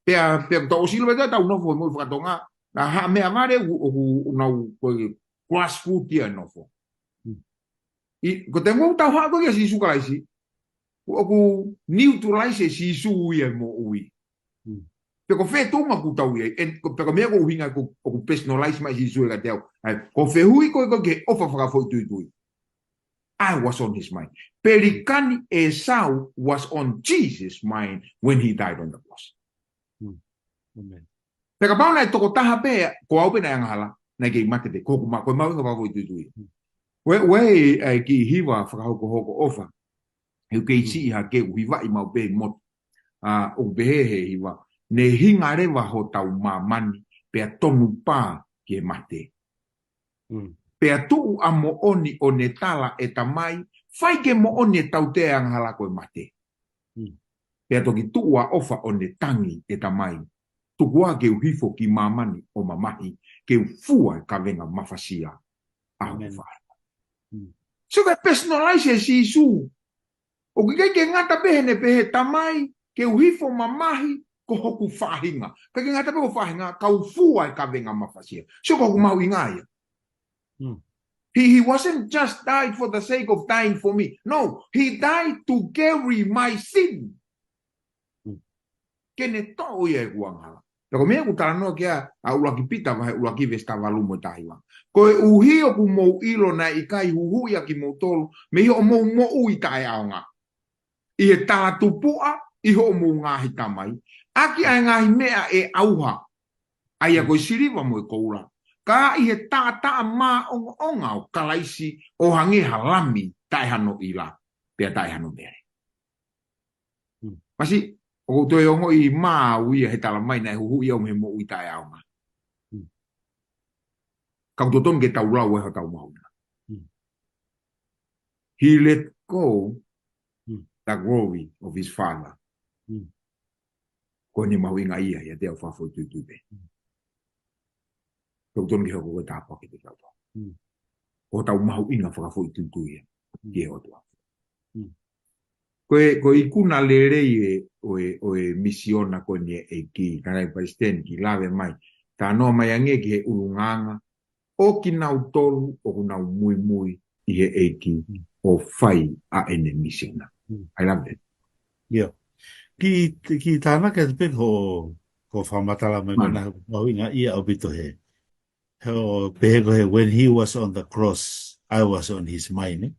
Pea to osilo beta tau nofo mo whakatonga. Na ha mea mare o nau class food ia nofo. Ko te mo tau ha ko ia si sukalaisi. O ku neutralize si su ia mo ui. Pe ko fe tonga ku tau ia. Pe ko mea ko uhinga ko personalize mai si su ia teo. Ko fe hui ko ke ofa whakafoi tui. I was on his mind. Pelikani Esau was on Jesus' mind when he died on the cross. Amen. Peka Paula e toko taha pe ko au pe na ngala na ke mate pe ko ma ko mau nga ko tui. We ki hiwa whakahoko hoko ofa. He ke si ha ke hiwa I mau pe mot. O behe hiwa ne hinga rewa ho tau mamani pe tonu pa ke mate. Pea tuu a mo oni o ne tala e tamai, whai ke mo oni e tau te anghala koe mate. Pea toki tuu a ofa o ne tangi e tamai, tukua ke uhifo ki mamani o mamahi, ke ufua ka venga mafasia a hufara. So ka personalize e si su. O ke ngata behe ne behe tamai, ke uhifo mamahi, ko hoku whahinga. Ka ke ngata behe whahinga, ka ufua ka venga mafasia. So ka kumau ingaya. He wasn't just died for the sake of dying for me. No, he died to carry my sin. Kene tau ia e kuanghala. Tako mea ku taranoa kia a ulaki pita vahe ulaki vesta valumo tahiwa. Ko e uhio ku mou ilo na ikai huhu ia ki mou tolu, me hio mou mo ui tae aonga. I he tala tupua, i ho mou ngahi tamai. Aki ai ngahi mea e auha. Aia koe siriwa mo e koura. Ka I he tā mā onga o kalaisi o hange halami tai hano ila, pia tai hano mere. Masi, o toi ongo I mā uia he tala mai na e huhu ia o me mo ui tai aonga. Kau toton ke tau rau e ho tau mauna. He let go the glory of his father. Ko ni mau inga ia te au whafo tuitupe. Kau toton ke hoko koe tāpua ke te kau tau. O tau mahu inga whakafo tuituia ke Otua. Ko I kuna lerei o e misiona ko ni e ki, kanai President ki lawe mai. Tā noa mai ange ki he urunganga. O ki nau tolu, o ku nau mui I he eiki o whai a ene misiona. I love that. Yeah. Ki tāna ke te pek ho whamatala mai mana mawinga ia au bito he. Ho pehe ko he, when he was on the cross, I was on his mind.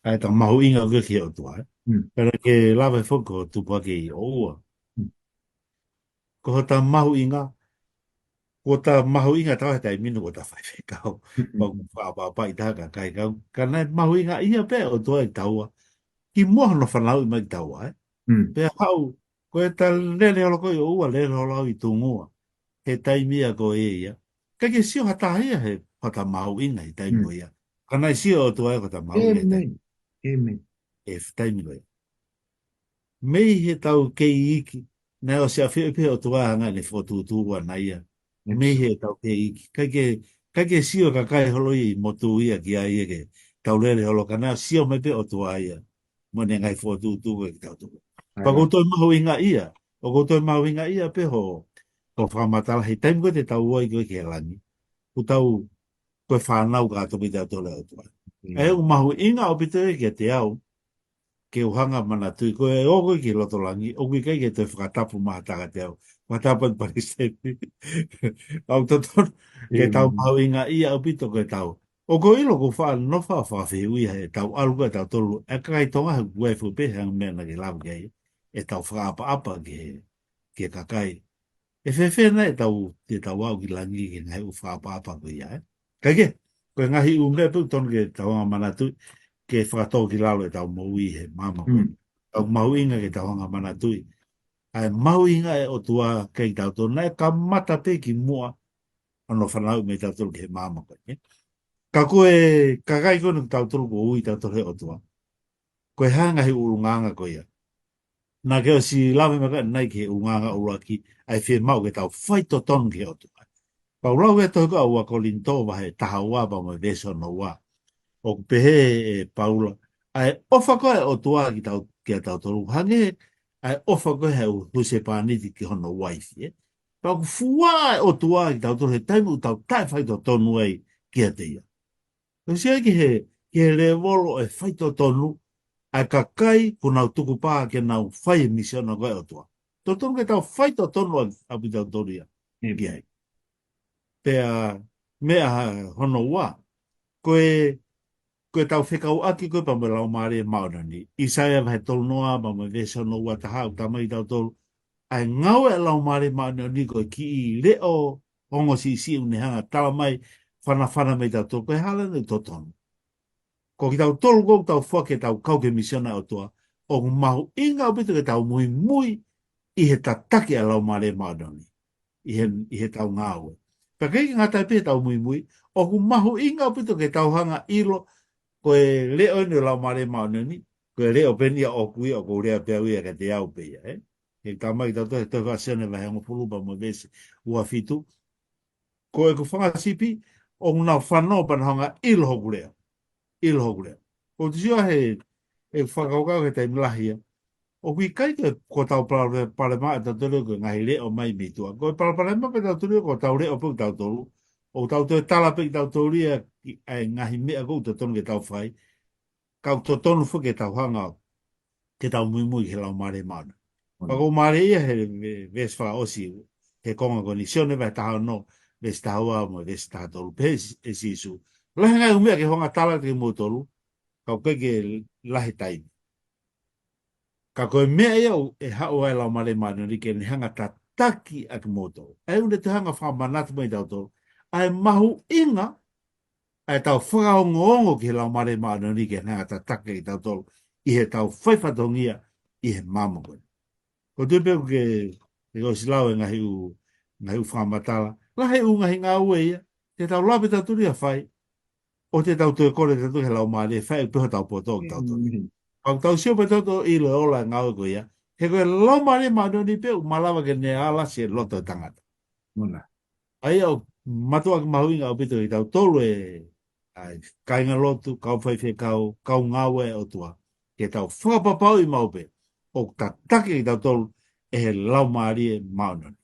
Ai ta mahu inga ke ki Otua. Pero ke lawe whoko tupua ke I oua. ko ta mahu inga, ko ta mahu inga tau tai minu ko ta whai whekau. Pa pa i taka kai kau. Ka nai mahu inga ia pe o toa i taua. Ki mua no whanau i mai taua, eh. Pe hau, ko e ta lele holo ko i ua lele holo i tungua. He taimia ko e ia. Ka ke sio hatahia he pata mahu inga i taimua ia. Ka nai sio o toa e ko ta mahu inga i taimua. Amen. E taimua ia. Mei he tau kei iki. Nai o se a whiwhi o toa hanga ni whotutua na ia. Mei he tau kei iki. Kai ke sio ka kai holo i motu ia ki a ia ke tau lele holo ka nai sio me pe o toa ia. Mo ne ngai whotutua ki tau tuku. Pa koutou mahu inga ia. O koutou mahu inga ia pe ho. Ko whamatala he taimua te tau oi koe ke langi. Ku tau koe whanau ka topi te atole o toa. E u mahu inga o pito e ke te au. Ke uhanga mana tui, ko e ogo ki loto langi, o ki kai ke te whakatapu maha taka te au. Whakatapu at parisepi. Au toton, ke tau mau inga ia o pito ke tau. O ko ilo ko wha no wha whihui he tau aluga tau tolu, e kai tonga he kue fupe hang mena ke lamu kei, e tau whaapa apa ke kakai. E whewhena e tau, te tau au ki langi ke ngai u whaapa apa ko ia, eh. Kai ke, koe ngahi umea pu ton ke tau mana tui, ke whakatau ki lalo e tau maui he mama koe. Tau mau inga ke tau hanga mana tui. Ai mau inga e o tua kei tau tō. Nai ka mata pe ki mua ano whanau me tau tō ke he mama koe. Ka koe, ka kai koe nuk tau tō ko ui tau tō he o tua. Koe hanga he urunganga koe ia. Nā keo si lawe maka nai ke urunganga uraki. Ai whi mau ke tau whai tō tonu ke o tua. Pau lau e tō ka ua ko linto wahe taha ua pa mo veso no ua. O pehe e Paula, ai ofa koe o tua ki tau kia tau toru hange, ai ofa koe he huse pāniti ki hono waifi, eh? Pau fua o tua ki tau toru he taimu tau tai whaito tonu ei kia te ia. Ko sia ki he le wolo e whaito tonu, ai ka kai ko nau tuku pā ke nau whai misiona koe o tua. Tō tonu ke tau whaito tonu a pi tau toru ia, ki hei. Pea mea hono wā, koe tau whekau aki koe pa mo lau maare mauna ni. Isaia vai tolu noa, pa mo vesa no ua taha u tamai tau tolu. Ai ngau e lau maare mauna ni koe ki i leo hongo si si unehanga tala mai whana mei tau tolu. Koe hala ni totonu. Ko ki tau tolu kou tau whake tau kau ke misiona o toa. O mahu inga o pito ke tau mui i he tatake a lau maare mauna ni. I he tau ngāwe. Pa kei ngata pe tau mui. O mahu inga o pito ke tau hanga ilo koe leo ni lau mare maunani, koe leo penia o kui o kou rea pia uia ka te au pia, eh? E tamai tau tohe tohe whasene vai hango pulupa mo vese ua fitu. Koe ku whangasipi, o ngā whanau panahanga ilo hoku rea. Ilo hoku rea. Ko tisio he whakaukau he taimilahia. O kui kai ko tau parema e tau tolu ko ngahi leo mai mitua. Koe parema pe tau tolu ko tau leo pe tau tolu. O tau tohe tala pe tau tolu ia ngahi mea kou te tonu ke tau whai. Kau to tonu fu ke tau hanga ke tau mui ke lau mare mana. Pako mare ia he ves wha osi he konga koni sione vai taha no ves taha ua mo ves taha tolu pe e sisu. Lahi ngai umea ke honga tala ke mo tolu kau ke lahi taimi. Ka koe mea ia e hao ai lau mare mana ni ke ni hanga ta taki ak mo tolu. Ai unde te hanga wha manatu mai tau tolu. Ai mahu inga ai tau whakaongo ki he lau mare maana ni ke nanga ta take i tau tolu i he tau whaifatongia i he mama koe. Ko tui pēku ke osi lau e ngahi u whamatala. Lahe u ngahi ngā ue ia, te tau lape tau turi a whai, o te tau tue kore te tui he lau mare e whai peho tau poto ki tau tolu. Pau tau sio pe tau tolu i le ola ngā ue koe ia, he koe lau mare maana ni pēku malawa ke ne ala se loto tangata. Ai au matua ki mahuinga au pito i tau tolu ai kainga lotu, kau whaiwhe kau ngaue o tua. Ke tau whakapapau i maupe, o ta take i tau tolu, e he lau maari e maunani.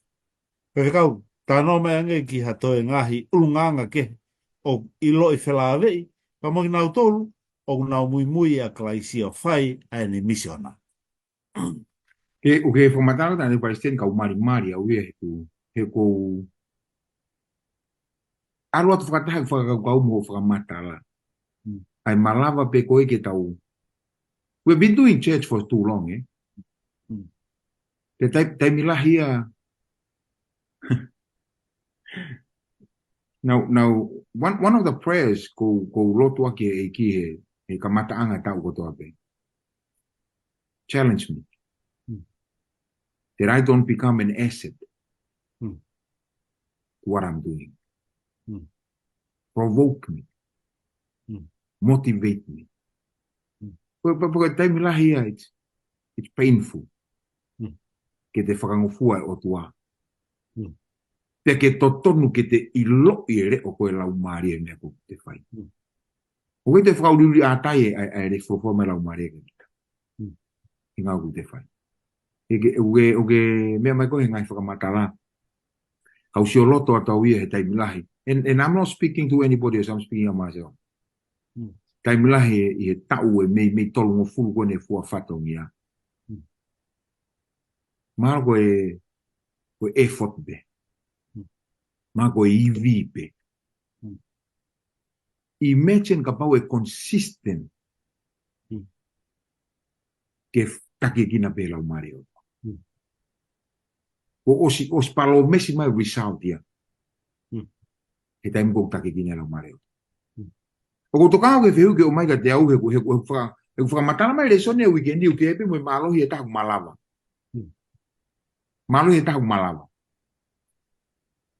Whaiwhe kau, tā no mai ange ki hatoe ngahi urunganga ke, o ilo i whelawei, pa mo ki nau tolu, o nau mui a klaisi o whai, a ne misiona. Ke o ke whamatara tani paisten kau mari au ia he kou aro atu whakataha whakakau mo whakamatala. Ai malawa pe koe ke tau. We've been doing church for too long, eh? Te taimilahia Now, one of the prayers ko lotu ake e ki he ka Ngata'anga tau ko toa pe. Challenge me. That I don't become an asset to what I'm doing. Provoke me. Motivate me. But time lahi it's painful. Ke te whakangofua e Otua. Te ke totonu ke te ilo i re o koe lau maari e mea ko te whai. O ke te whakauriri a tai e re whofo me lau maari e kita. I ngau ku te whai. O ke mea mai koe ngai whakamatala. Kau si o loto a tau ia he taimi lahi. And I'm not speaking to anybody else, I'm speaking of myself. Taimi lahi i he tau e mei tolu ngo fulu koe ne fua whatau ngia. Mara koe effort be. Mara koe EV be. Imagine ka pau e consistent ke take kina pe lau Mario. O os palo mesi mai result ia. He taimi kou take kina lau Mario. O ko toka ke feu ke o mai ka te au he whaka matana mai Lesoni e weekendi o ke epe mo malohi e taku malava. Malohi e taku malava.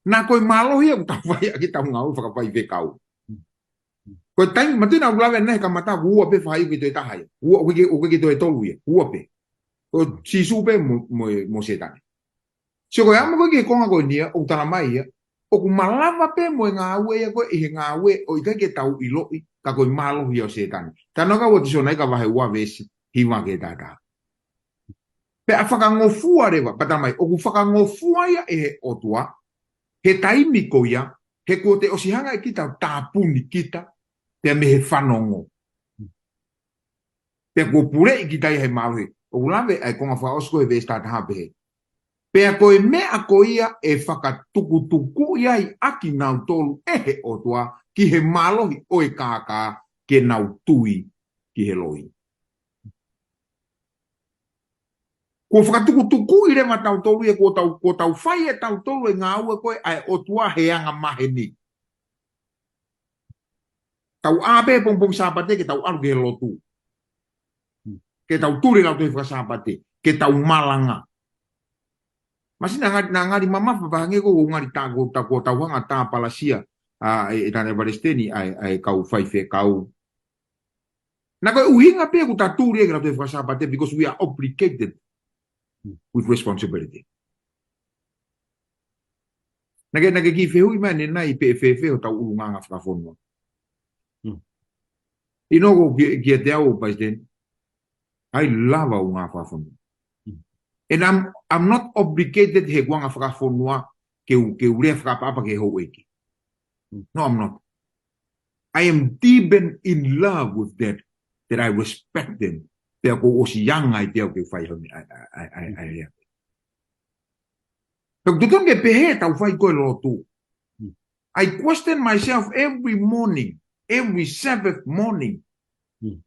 Na koe malohi e utau vai aki tau ngau whakapai whekau. Koe taimi matuna ulawe nehe ka mata ua pe whai ki toi tahai. Ua o ke toi tolu ia. Ua pe. O sisu pe mo setane. So koe ama koe ke konga koe nia o tana mai ia. O ku malava pe mo ngaue ia koe i he ngaue o i ke tau iloi ka koe malohi o setane. Tano ka wati sonai ka wahe ua vesi hiwa ke tata. Pe a whakangofua rewa, patamai, o ku whakangofua ia e he Otua, he taimi ko ia, he ko te osihanga e kita tāpuni kita, pe me he whanongo. Pe ko pure i kita ia he malohi. O ulawe ai konga whaosko e vesta taha pehe. Pe a koe mea ko ia e whakatukutuku ia i aki nau tolu e he Otua, ki he malohi o e kākā ke nau tui ki he lohi. Ko whakatukutuku i rewa tau tolu e ko tau whai e tau tolu e Ngaue koe ai Otua he anga maheni. Tau abe pong sapate ke tau alu ke he lotu. Ke tau turi lau te whakasapate. Ke tau malanga. Masina ngari mama whapahange ko ngari tāko tau hanga tā palasia e tane Palestini ai kau whaife kau. Na koe uhinga pe ku tā turi e lau te whakasapate because we are obligated with responsibility. Nage ki whehui mani nai pe whewhe o tau urunganga whakafonua. Inoko ki te au President, I love au ngā whakafonua. And I'm not obligated he guanga whakafonua ke ure whakapapa ke hou eki. No, I'm not. I am deep in love with that I respect them. Te ako osi yanga i te au ke whai hongi ai rea. Pero tutong ke pehe tau whai koe lotu. I question myself every morning, every Sabbath morning.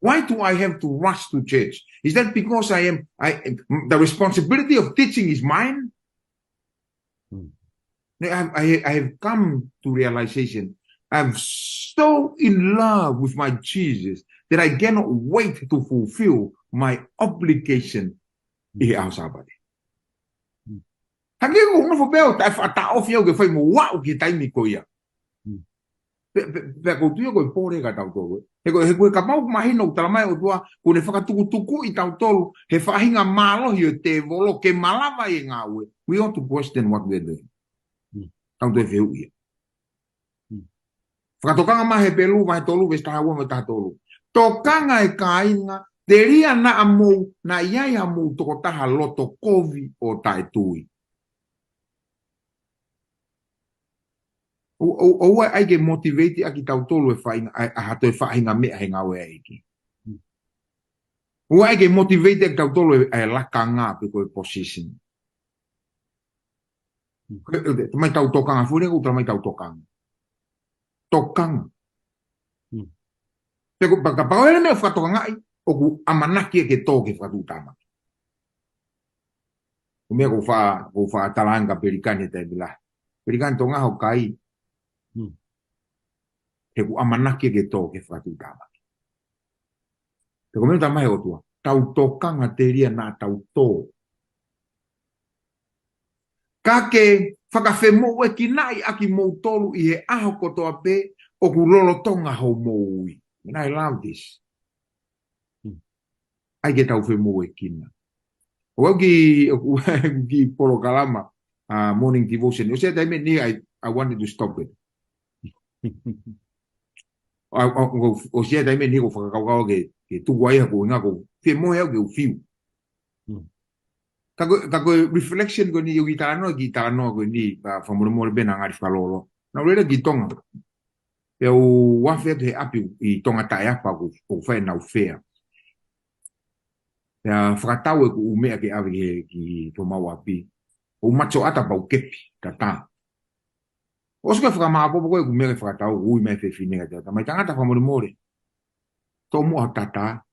Why do I have to rush to church? Is that because the responsibility of teaching is mine? I have come to realization. I'm so in love with my Jesus that I cannot wait to fulfill my obligation in our Sabbath. Hagi ko no fobel ta ofio ke foi mo wa ke taimi ko ia. Pe ko tuio ko pore ka tau tolu. He ko ka mau mahino tala mai o tua ko ne whakatukutuku i tau tolu he whahinga malo hi te volo ke malava i Ngaue. We ought to question what we're doing. Tau te wheu ia. Whakatokanga mahe pelu vai tolu vesta hawa me taha tolu. Tokanga e kainga te ria na amou na iai amou toko taha loto kovi o tae tui. O ai ke motivate aki tau tolu e whainga a hato e whainga mea he Ngaue e iki. O ai ke motivate aki tau tolu e laka ngā pe koe position. Tamai tau tokanga fure ko tamai tau tokanga. Tokanga. Peko ka pao ele mea whakatokanga ai o ku amanaki e ke tō ke whakatutama. O mea ko wha talanga Pelikani te bila. Pelikani tonga ho kai, he ku amanake ke tō ke whatu tāma. Te komeo tamai Otua, tau tōkanga te ria nā tau tō. Ka ke whakawhemo e ki nai aki mou tolu i he aho kotoa pe o ku lolo tonga ho mou ui. And I love this. Ai ke tau whemo e kina. O au ki polo kalama, morning devotion. O sea taime ni I wanted to stop it. O sea taime ni ko whakakau ke tuwai hako ngā ko whemo heo ke u whiu. Kako reflection ko ni yogi tānoa ki tānoa ko ni whamoremore bena ngāri whalolo. Nā rera ki tonga. Pe o wawhea te he api i tonga tae apa ko whae nau whea. Pea whakatau e ku umea ke awi ki to mau api. O macho ata pau kepi, ta tā. O suka whakamāpopo koe ku mea ke whakatau ui mea whewhinega te ata. Mai tangata whamoremore. Tō mua tata.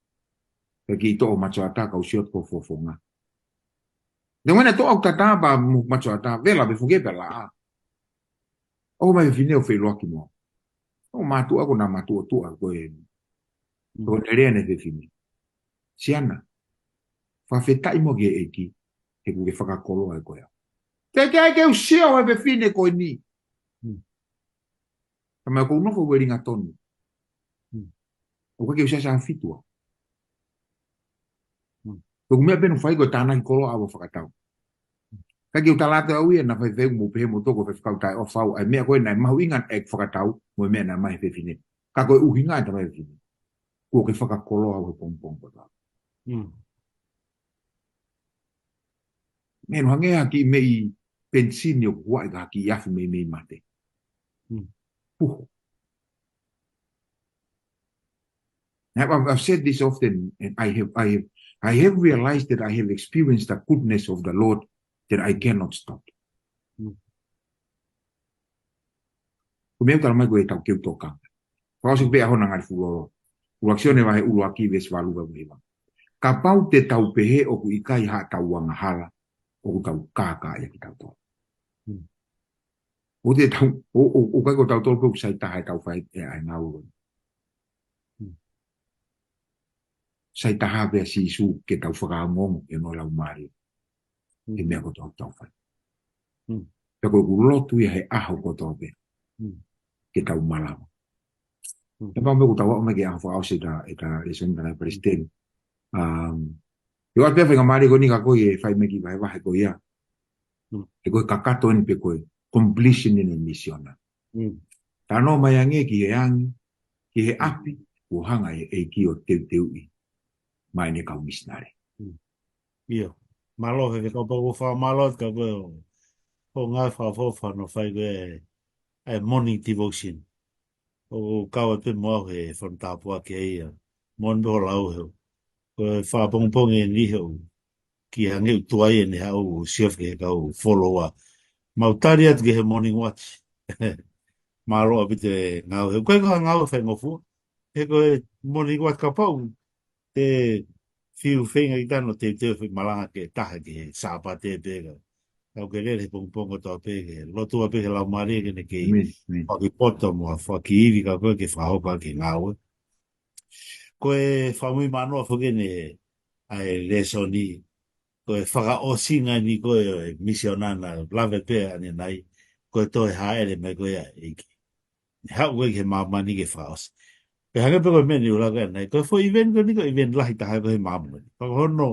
Pe ki to o macho ata kau siot ko fofonga. De wena to au tata ba macho ata vela be fuge pela. O mai fine o fei loki mo. O matu ako na matu o tua ko e. Ko nere ne te fine. Siana. Fa fetai mo ge eki ke ku ke whakakolo ai koe. Te ke u sio e be fine ko ni. Tama ko no fo weringa tonu. O ko ke usia sa fitua. Ko mea beno fai ko tāna ki kolo awa whakatau. Ka ki utalate au ia na whai wheu mo pehe mo toko whai whakautai o whau. Ai mea koe nai mahu ingan e whakatau mo mea nai mahi whewhine. Ka koe uhinga e ta whewhine. Ko ke whakakolo au he pompong ko tau. Meno hange haki mei pensini o kuai ka haki iafi mei mate. Puho. I've said this often, and I have realized that I have experienced the goodness of the Lord that I cannot stop. Kumeu tala mai koe tau keu tōkanga. Whakao pe aho na ngari fuloro. Uraksione wahe ulu aki ves waluga wewa. Ka pau te tau pehe o ku ikai ha tau wanga hala o ku tau kāka ia ki tau tō. O te tau, o kai ko tau tō pēku sai taha e tau whai e ai ngāuro. Sai taha pēa si isu ke tau whakaangongo e no lau maari. E mea ko tau whai. Pea koe ku lotu ia he aho ko tō pēa. Ke tau malama. E pao meku tau ome ke aho whakao se ta Lesoni tanai Palestine. Yo a pēa whainga maari ko ni ka koe e whai meki vai wahe ko ia. E koe kakato ni pe koe completion in a mission. Tano mai ange ki he angi, ki he api, o hanga e ki o teu i. Mai ne kau misinare. Ia. Malo he kau paku wha malo ka koe o ngai wha fofa no whai koe e morning devotion. O kaua pe moa he whantāpua ke ia. Mon do lau heu. Koe wha pongpong e ni heu. Ki hange utuai e ne hau siaf ke kau follower. Mautari atu ke he morning watch. Malo apite ngau heu. Koe koha ngau whai ngofu. He koe morning watch ka pau. Te whiu whenga i tano te malanga ke taha ke he sāpa te pēga. Kau ke rere pongpongo tō pēke. Lotua pēke lau maare ke ne ke whaki poto mua whaki iwi ka koe ke whahopa ke ngāwe. Koe whamui manoa whuke ne ai Lesoni. Koe whaka o singa ni koe misionana lave pēa ane nai. Koe toi haere me koe a eiki. Hau koe ke mamani ke whaos. Pe hanga pe koe meni ulaga nei. Koe fo event koe ni koe event lahi taha koe mamani. Koe hono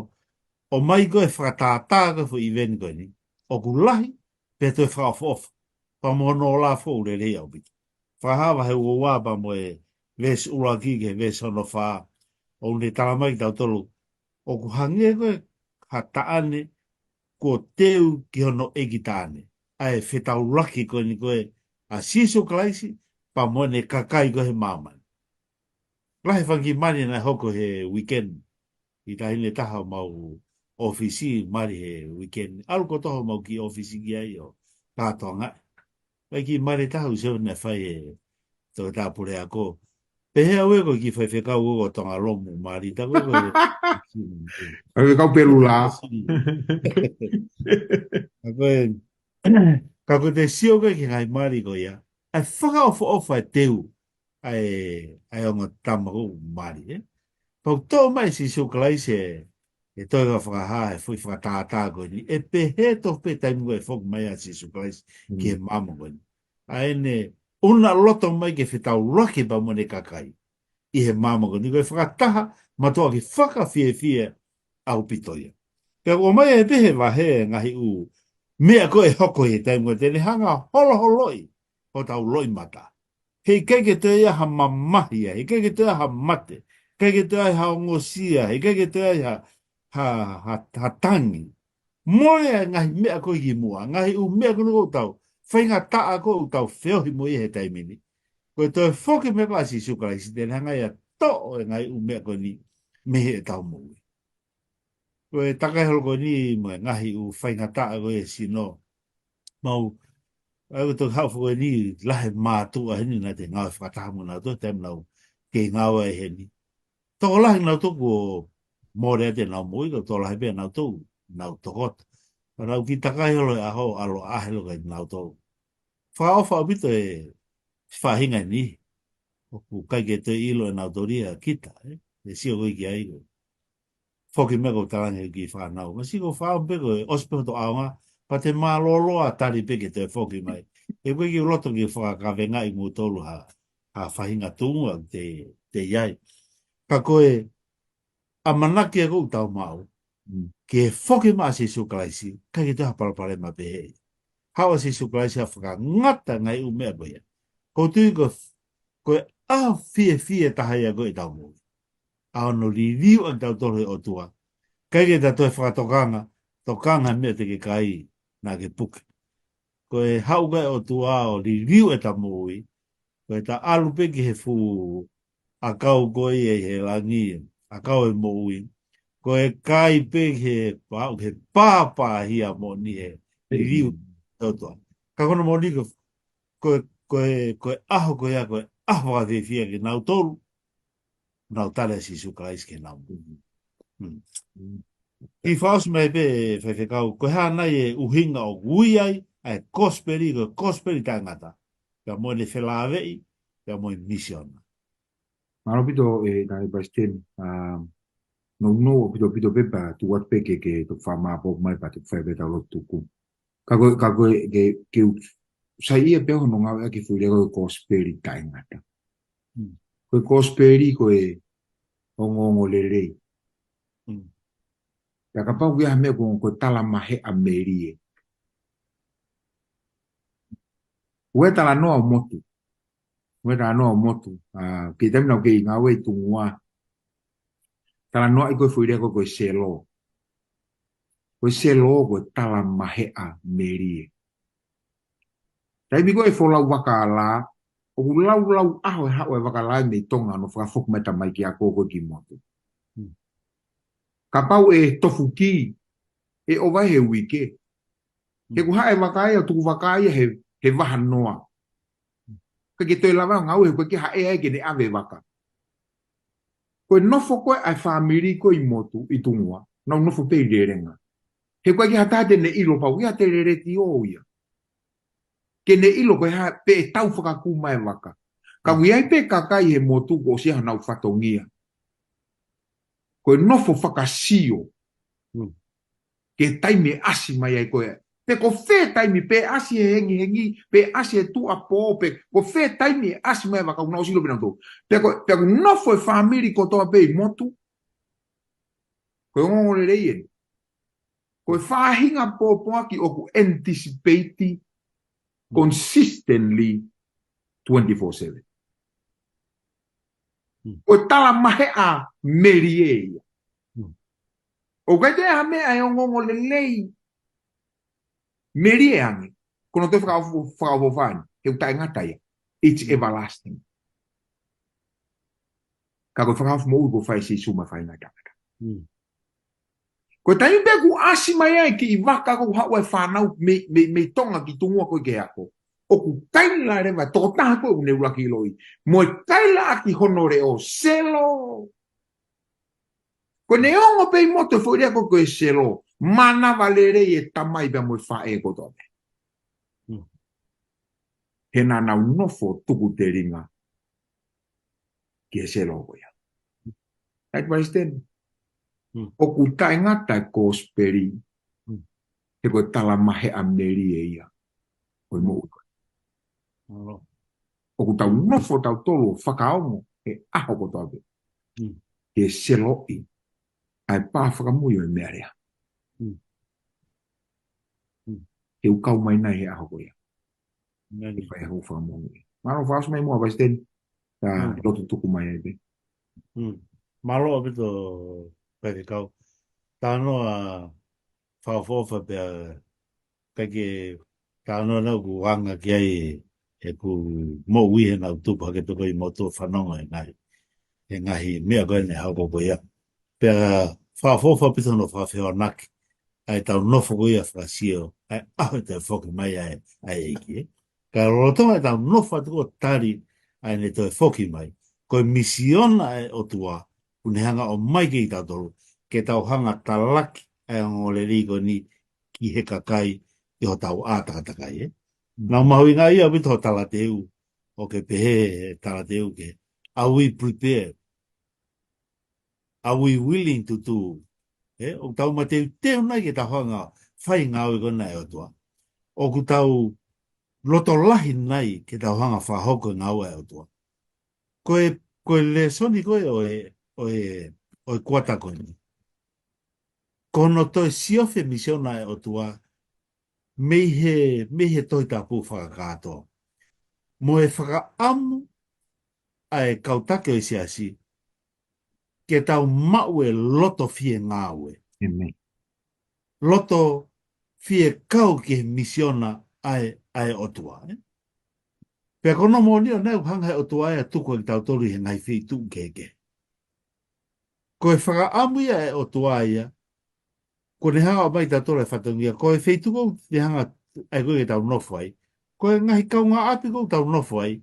o mai koe whakatātā koe fo event koe ni. O ku lahi pe toi whakafof. Pamono o la fo ure rei au biti. Whahawa he ua wāpa mo e ves ulaki ke ves hono wha. O ne talamai tau tolu. O ku hange koe ha taane ko teu ki hono eki taane. Ai whetau laki koe ni koe a siso klaisi pa mo ne kakai koe he mamani. Lahe whangi mani na hoko he weekend. I tahine taha mau ofisi mari he weekend. Alu ko toho mau ki ofisi ki ai o kātoanga. Wai ki mari taha useo na whai he tō tāpure ako. Pehe awe ko ki whaiwhekau o tonga lomu maari. Ta koe koe. Ai kau pelu la. Ka koe. Ka koe te sio koe ki ngai maari ko ia. Ai whakaofo ofa e teu. Ai onga tamako maari. Pau tō mai si sukalai se. E toi ka whakaha e fui whakatātā koe ni. E pehe to pe taimu e whok mai a si sukalai ki e mamo koe ni. Ai ne. Una loto mai ke whetau roke pa mone kakai. I he māmako ni koe whakataha matoa ki whakawhie au pitoia. Pea o mai e pehe wahe ngahi u mea koe hoko he taimu te ne hanga holoholoi o tau loi mata. Hei keike te ia ha mamahia, hei keike te ia ha mate, keike te ia ha ongosia, hei keike te ia ha tangi. Moe ngahi mea koe ki mua, ngahi u mea koe o tau, whainga taa koe o tau whiohi mo i he taimini. Koe toi whoke me kwa si sukarai si tēnā ngai a to e ngai u mea koe ni mehe e tau mou. Koe takai holo koe ni mo e ngahi u whaingataa koe e si no. Mau, au tō hau koe ni lahe mātua heni na te ngau e whakatahamu nau tō tem nau ke ngau e heni. Tō lahe nau tō ko mōre te nau mui, ko tō lahe pia nau tō nau tokota. Rau ki takai holo e aho alo ahelo kai nau tō. Whaofa o bito e whahinga ni. Ku kai ke te ilo e nau toria kita, e sio koe ki aigo. Whoki mea ko tarangi ki whanau. Ma si ko whao peko e ospe to aonga, pa te mā loloa tari peke te whoki mai. E koe ki loto ki whakakawenga i mū tolu ha whahinga tūnga te iai. Ka koe a manaki a kou tau mau, ke whoki maa si sukalaisi, kai ke te hapalapale ma pehe. Hawa si sukalaisi a whakangata ngai u mea koe. Ko tui koe a fie tahai a koe tau mō. A ono li riu ang tau toro e Otua. Kai ke ta toi tokanga mea te ke kai nā ke puke. Koe hau kai Otua o li riu e ta mōi. Koe ta alupe ki he fu a kau koe e he langi, a kau e mōi. Koe kai pe he pāpā hia mō ni he li riu Otua. Ka kono mō ni koe aho koe a koe aho a te fia ke nau tolu. Nau tale si sukalais ke nau. I whaos mai pe whewhekau, koe hana e uhinga o guiai, ai kosperi tangata. Ka moe le whelawei, ka moe misiona. Maro pito e nai basten, no pito pepa tu wat peke ke tu whama pok mai pa tu wheweta lo tuku. Ka koe ke sa ia peho no ngau ki fuire koe kosperi tangata. Koe kosperi koe ongongo lelei. Ya kapau kia hame koe tala mahe a merie. Ue tala noa motu. Ue tala noa motu. Ki temna ke Ngaue tungua. Tala noa i koe fuire koe selo. Koe selo koe tala mahe a merie. Tai mi koe folau waka la. O lau aho e hao e waka la me tonga no whakafok meta mai ki a koko ki motu. Kapau e tofu ki. E o vai he wike. He kuha e wakai o tuku wakai he waha noa. Ka ki toi lawa ngau he koe ki hae ai ke ne ave waka. Koe nofo koe ai whamiri koe i motu i tungua. Nau nofo pe i rerenga. He koe ki hatate ne ilo pau. Ia te rereti o ia. Ke ne ilo koe ha pe e tau whakaku mai waka. Ka wiai pe kakai he motu ko si hanau whatongia. Koe nofo whakasio. Ke taimi asi mai ai koe. Pe ko whē taimi pe asi he hengi, pe asi he tu a pō, pe ko whē taimi asi mai waka unau silo pina tō. Pe ko nofo e whamiri ko toa pe i motu. Koe ngongore reien. Koe whahinga pōpoaki o ku anticipate consistently 24/7. Koe tala mahe a merie. O kai te ha mea e ngongore lei. Merie angi. Kono te whakawhawhani. He utai ngatai. It's everlasting. Ka koe whakawhawha mo uko whai si suma whai ngatanga. Koe taimi pe ku asi mai ai ki i waka ko hawa e whanau me tonga ki tungua koe ke ako. o ku kaila re va to ta ko ne ula ki loi mo kaila ki honore o selo ko ne ongo pe moto fo ria ko selo mana valere e tamai ba mo fa e ko to he na na unofo tuku te ringa ki selo ko ya ai vai sten o ku tai ngata ko speri he ko tala mahe amneri e ia ko mo o ku tau unofo tau tolo whakaongo e aho ko to ke selo i ai pa whakamuio e mea rea ke ukau mai nei e aho ko ia e whai hau whakamuio maro whaas mai mua vai sten ka loto tuku mai e te Malo bito pwede kau. Tano a whawhofa pe kake tano na ku wanga ki ai e ku mo wihe na utupa ke toko i moto whanonga e ngai. E ngahi mea koe ne hau koko ia. Pe whawhofa pito no whawheo naki. Ai tau nofo ko ia whasio. Ai aho te whoki mai ai eiki. Ka rotonga e tau nofo atuko tari ai ne toi whoki mai. Koe misiona e Otua. Unehanga o mai ki tātoro, ke tau hanga talaki ai ngole riko ni ki he kakai i ho tau ātakakai, e. Nā mahui ngā ia wito ho talateu, o ke pehe talateu ke, are we prepared? Are we willing to do? E, o tau mateu teo nai ke tau hanga whai ngā ui kona e Otua. O ku tau loto lahi nai ke tau hanga whahoko ngā ui e Otua. Koe Lesoni koe o Kuata koe ni. Kono toi siofe misiona e Otua, mehe toi tapu whakakato. Mo e whakaamu ai kautake o isiasi, ke tau mau e loto fie ngāwe. Loto fie kau ke misiona ai Otua. Pea kono moni o neu hanga e Otua e tuko i tau tori he ngai whi tu keke. Ko e whakaamu ia e Otua ia, ko ne hanga o mai tātora e whatongia, ko e wheituko ne hanga ai koe ke tau nofo ai, ko e ngahi kau ngā api kou tau nofo ai,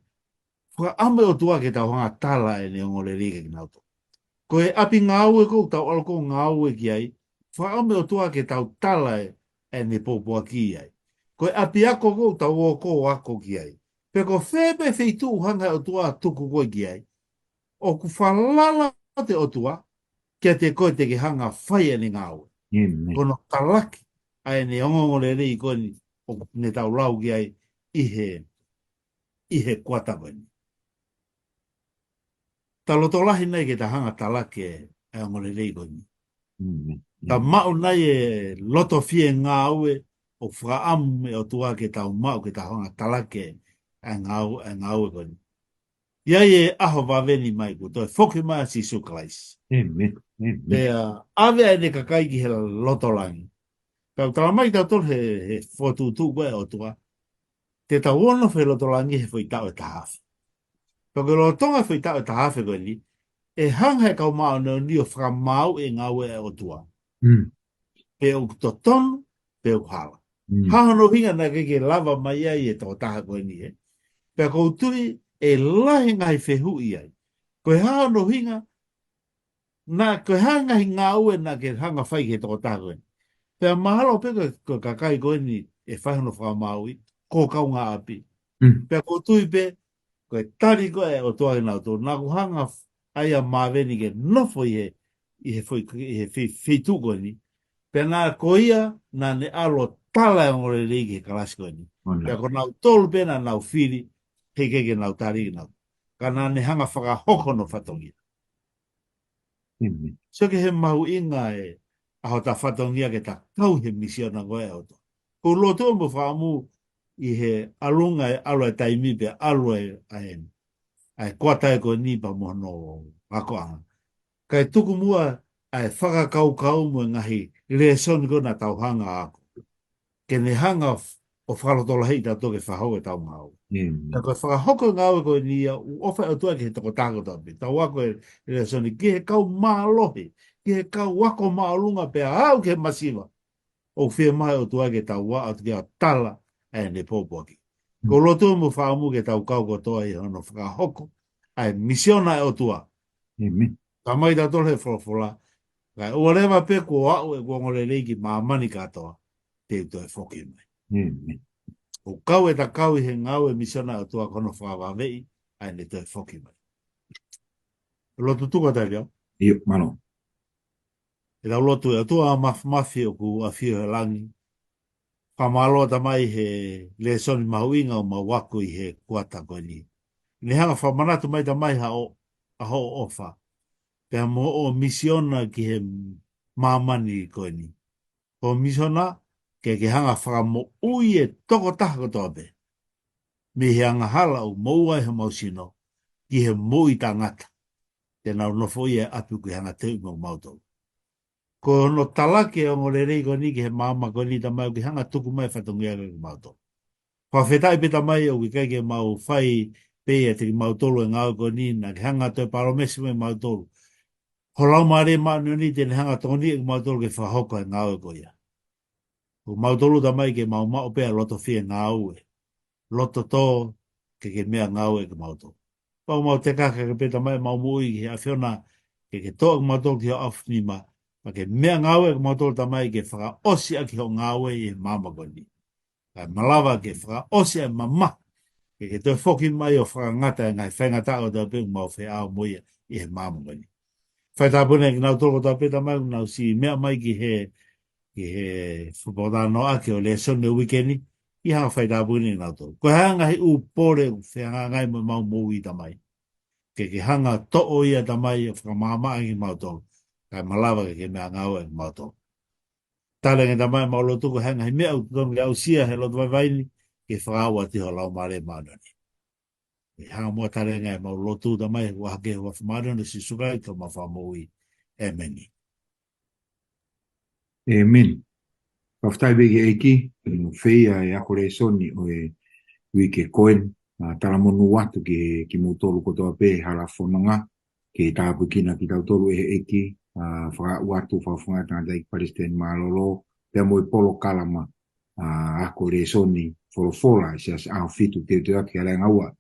whaka ame o tua ke tau hanga tala e ne ongore rika ki nauto. Ko e api ngā ue kou tau alko ngā ue ki ai, whaka ame o tua ke tau tala e ne pōpua ki ai. Ko e api ako kou tau o kou ako ki ai. Pe ko whebe wheitu hanga o tua tuku koe ki ai, o ku whalala te o tua, kia te koe te ki hanga whai e ne ngā ue. Kono talaki ai ne ongongore rei koni o ne tau lau ki ai ihe kuata koni. Ta loto lahi nei ke ta hanga talaki e ongore rei koni. Ta mau nei e loto fie ngā ue o whaamu me o tua ke tau mau ke ta hanga talaki e ngā ue koni. Iai e aho Maveni mai ku toi whoki mai si suklais. Ave ai ne kakai ki he loto langi. Pau tala mai tau tol he whotutu koe o tua. Te tau ono whi loto langi he whi tau e tahawhi. Pau ke lotonga whi tau e tahawhi koe ni, e hanga he kau mao neo ni o whakamau e ngaue e o tua. Pe o to tonu, pe o hala. Hahano hinga na ke lava mai ai e tau taha koe ni e. Pau kou tui e lahi ngai whehu i ai. Koe hahano hinga, na koe hanga hi ngaue na ke hanga whai ke tau taha koe ni. Pea mahalo pe ko kakai koe ni e whaihono whakamaui, ko kau ngā api. Pea ko tui pe, ko e tari koe o toa ki nau tō, nā ku hanga ai a Maveni ke nofo i he whitu koe ni. Pea nā ko ia, nā ne alo tala e ngore reiki he kalasi koe ni. Pea ko nau tolu pe nā nau whiri, he keke nau tari ki nau. Ka nā ne hanga whakahoko no whatongia. So ke he mahu inga e, aho ta whatongia ke ta kau he misiona koe o to. Ko loto mo whaamu i he alunga e alo e taimi pe alo e kuata e koe nipa mo no Akoanga. Kai tuku mua ai whakakau kau mo ngahi Lesoni ko na tau hanga ako. Ke ne hanga o whalotola hei ta toke whahau e tau ngau. Na koe whakahoko ngau e koe ni u ofa o tua ki he toko tāko tapi. Tau wako e Lesoni ki he kau maa lohi. Ki he kau wako maa lunga pe au ke masiva. O whia mai o tua ke tau wa o kia tala e ne pōpoaki. Ko lotu mo whaamu ke tau kau kotoa i hono whakahoko. Ai, misiona e Otua. Amen. Ka mai da tole wholofola. Kai uarewa pe ko au e kuangole reiki maamani katoa. Te to e whoki mai. Amen. O kau e ta kau i he ngau e misiona e Otua kono whaawawei. Ai, ne to e whoki mai. Lotu tuka tai reo. Io, malo. E tau lotu e Otua mafi o ku a fio he langi. Whamaloa ta mai he Lesoni mahuinga o mawako i he Kuata koe ni. Ni hanga whamanatu mai ta mai a ho ofa. Pea mo o misiona ki he mamani koe ni. O misiona ke hanga whakamo ui e toko taha kotoa pe. Me he anga hala o moua he mausino ki he moi ta ngata. Tēnā nofo i e apu ki hanga teu mo mautou. Ko no talake o ngore rei ko ni ki he mama ko ni ta mai ki hanga tuku mai whatungia ki mautou. Kwa whetai pita mai o ki kai ke mau whai pe e te ki mautolu e ngau ko ni na ki hanga toi paromesi mai mautolu. Ho lau maare maanu ni tēne hanga tōni e mautolu ke whahoko e ngau ko ia. Ko mautolu ta mai ke mau mao pea loto fie ngau e. Loto tō ke mea ngau e ke mautolu. Pau mau te kaka ke pita mai mau mui ki a whiona ke tō e mautolu ki ho awhnima. Ma ke mea ngau e ke mautolu ta mai ke whaka osi a ki ho ngau e e mama ko ni. Kai malawa ke whaka osi a mama. Ke te whoki mai o whaka ngata e ngai whaingata o te pēng mau whai ao moia i he mama ko ni. Whai tāpune ki nau toko tā pēta mai nau si mea mai ki he whupotano ake o Lesoni o wikeni i hanga whai tāpune ki nau toko. Ko hanga hi u pōre whanga ngai mo mau mou i tā mai. Ke hanga to'o ia tā mai o whakamama ki mau toko. Kai malawa ke mea ngau e mau toko. Tāle ngai tā mai mau lo toko hanga hi mea u tōngi au sia he lo tā vaini ke whakaua tiho lau mare maanani. E hanga mua tare ngai mau lotu da mai wa hake wa whamare no si sukai ka ma whamoi e meni. Amen. Whaftai bege eiki, no whea e ako Lesoni o e wike koen, taramonu watu ki mutolu kotoa pe halafononga, ke tāpu kina ki tautolu e eiki, whaka watu whawhunga tangata i Palestine malolo, pia moi polo kalama, ako Lesoni, wholofola, se as au fitu te te aki ala ngaua,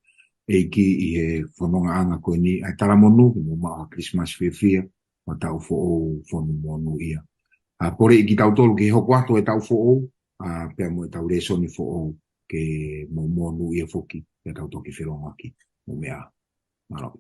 eiki i he whanonga anga koe ni, ai taramonu, mo maa Christmas fia, ma tau fo o whanu monu ia. Pore i ki tau tolu ke hoko ato e tau fo'o, pia mo e tau Lesoni fo'o ke mo monu ia foki, pia tau toki whironga ki, mo mea, maro.